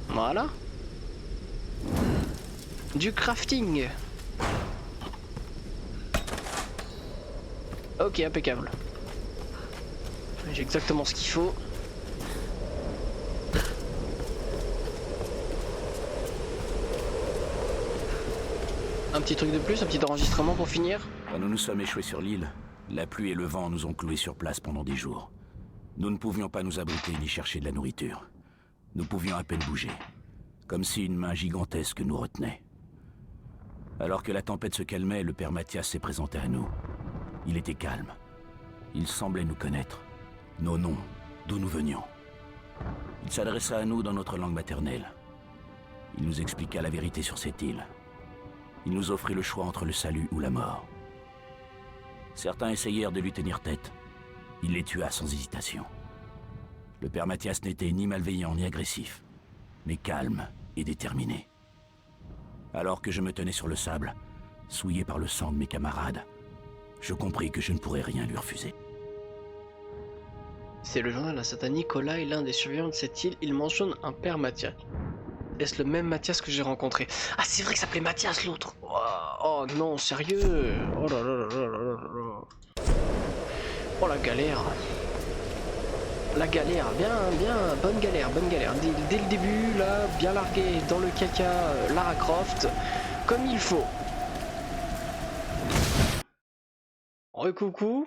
Voilà. Du crafting. Ok, impeccable. J'ai exactement ce qu'il faut. Un petit truc de plus, un petit enregistrement pour finir. Quand nous nous sommes échoués sur l'île, la pluie et le vent nous ont cloués sur place pendant des jours. Nous ne pouvions pas nous abriter ni chercher de la nourriture. Nous pouvions à peine bouger, comme si une main gigantesque nous retenait. Alors que la tempête se calmait, le père Mathias s'est présenté à nous. Il était calme. Il semblait nous connaître. Nos noms, d'où nous venions. Il s'adressa à nous dans notre langue maternelle. Il nous expliqua la vérité sur cette île. Il nous offrit le choix entre le salut ou la mort. Certains essayèrent de lui tenir tête. Il les tua sans hésitation. Le père Mathias n'était ni malveillant ni agressif, mais calme et déterminé. Alors que je me tenais sur le sable, souillé par le sang de mes camarades, je compris que je ne pourrais rien lui refuser. C'est le journal d'un certain Nicolas et l'un des survivants de cette île. Il mentionne un père Mathias. Est-ce le même Mathias que j'ai rencontré? Ah, c'est vrai que ça s'appelait Mathias l'autre. Oh non, sérieux? Oh là là là là là là. Oh la galère. La galère, bien, bonne galère. Dès le début, là, bien largué dans le caca, Lara Croft, comme il faut. Recoucou.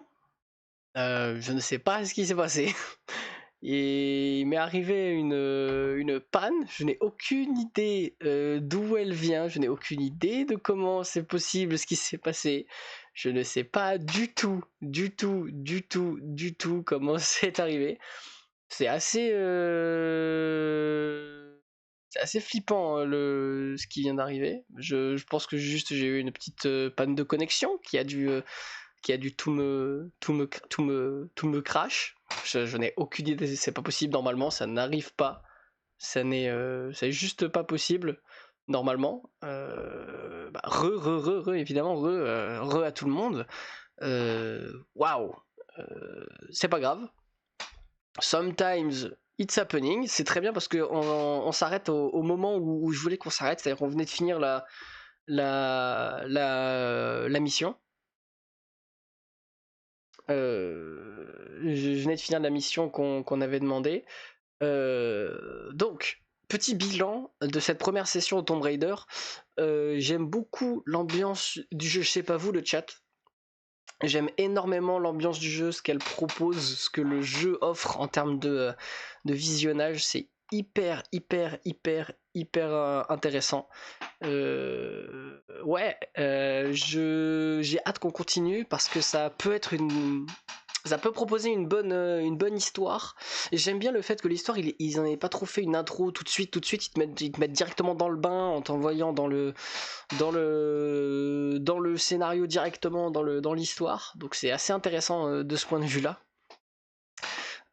Je ne sais pas ce qui s'est passé. Et il m'est arrivé une panne. Je n'ai aucune idée d'où elle vient. Je n'ai aucune idée de comment c'est possible ce qui s'est passé. Je ne sais pas du tout comment c'est arrivé. C'est assez flippant ce qui vient d'arriver. Je pense que juste j'ai eu une petite panne de connexion qui a dû tout me crash. Je n'ai aucune idée, c'est pas possible normalement, ça n'arrive pas. C'est juste pas possible normalement. Évidemment, re à tout le monde. Waouh, c'est pas grave. Sometimes it's happening. C'est très bien parce que on s'arrête au moment où je voulais qu'on s'arrête, c'est-à-dire qu'on venait de finir la mission. Je venais de finir la mission qu'on avait demandé. Donc, petit bilan de cette première session au Tomb Raider. J'aime beaucoup l'ambiance du jeu, je sais pas vous le chat. J'aime énormément l'ambiance du jeu, ce qu'elle propose, ce que le jeu offre en termes de visionnage. C'est hyper intéressant. J'ai hâte qu'on continue parce que ça peut être Ça peut proposer une bonne histoire. Et j'aime bien le fait que l'histoire, ils en aient pas trop fait une intro tout de suite. Ils te mettent directement dans le bain en t'envoyant dans le scénario directement dans l'histoire. Donc c'est assez intéressant de ce point de vue-là.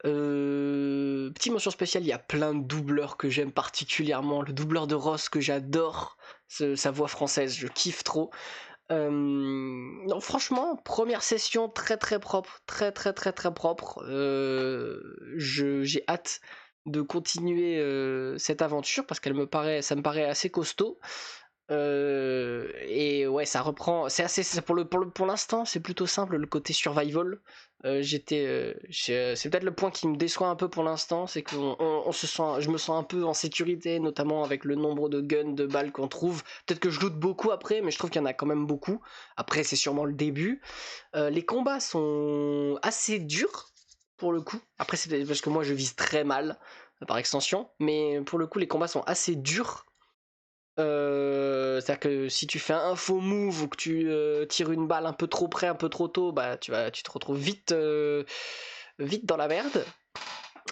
Petite mention spéciale, il y a plein de doubleurs que j'aime particulièrement. Le doubleur de Ross que j'adore, sa voix française, je kiffe trop. Non, franchement, première session très très propre, très propre. J'ai hâte de continuer cette aventure parce ça me paraît assez costaud. Et ouais, ça reprend. C'est assez pour l'instant, c'est plutôt simple le côté survival. C'est peut-être le point qui me déçoit un peu pour l'instant, c'est que je me sens un peu en sécurité, notamment avec le nombre de guns, de balles qu'on trouve. Peut-être que je loot beaucoup après, mais je trouve qu'il y en a quand même beaucoup. Après, c'est sûrement le début. Les combats sont assez durs pour le coup. Après, c'est parce que moi je vise très mal par extension, mais pour le coup, les combats sont assez durs. C'est-à-dire que si tu fais un faux move ou que tu tires une balle un peu trop près, un peu trop tôt, bah tu te retrouves vite dans la merde.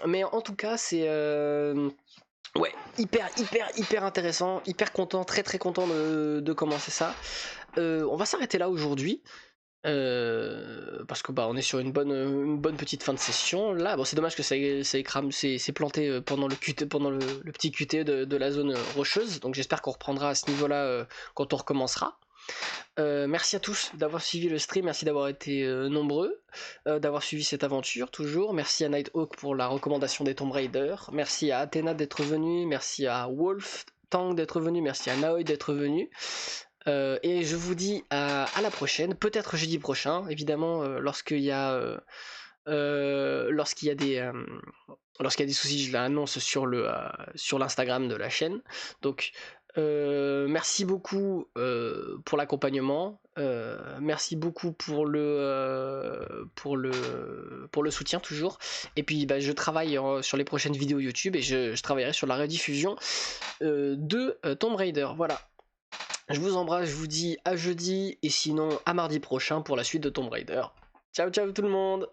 Mais en tout cas, c'est ouais, hyper intéressant, hyper content, très content de commencer ça. On va s'arrêter là aujourd'hui. Parce que on est sur une bonne petite fin de session là. Bon, c'est dommage que c'est planté pendant le petit QTE de la zone rocheuse, donc j'espère qu'on reprendra à ce niveau là quand on recommencera. Merci à tous d'avoir suivi le stream, merci d'avoir été nombreux, d'avoir suivi cette aventure toujours. Merci à Nighthawk pour la recommandation des Tomb Raider, merci à Athéna d'être venu, merci à Wolf Tang d'être venu, merci à Naoi d'être venu. Et je vous dis à la prochaine, peut-être jeudi prochain, évidemment, lorsqu'il y a des soucis, je l'annonce sur l'Instagram de la chaîne. Donc merci beaucoup pour l'accompagnement, merci beaucoup pour le soutien toujours. Et puis je travaille sur les prochaines vidéos YouTube et je travaillerai sur la rediffusion de Tomb Raider. Voilà. Je vous embrasse, je vous dis à jeudi et sinon à mardi prochain pour la suite de Tomb Raider. Ciao tout le monde!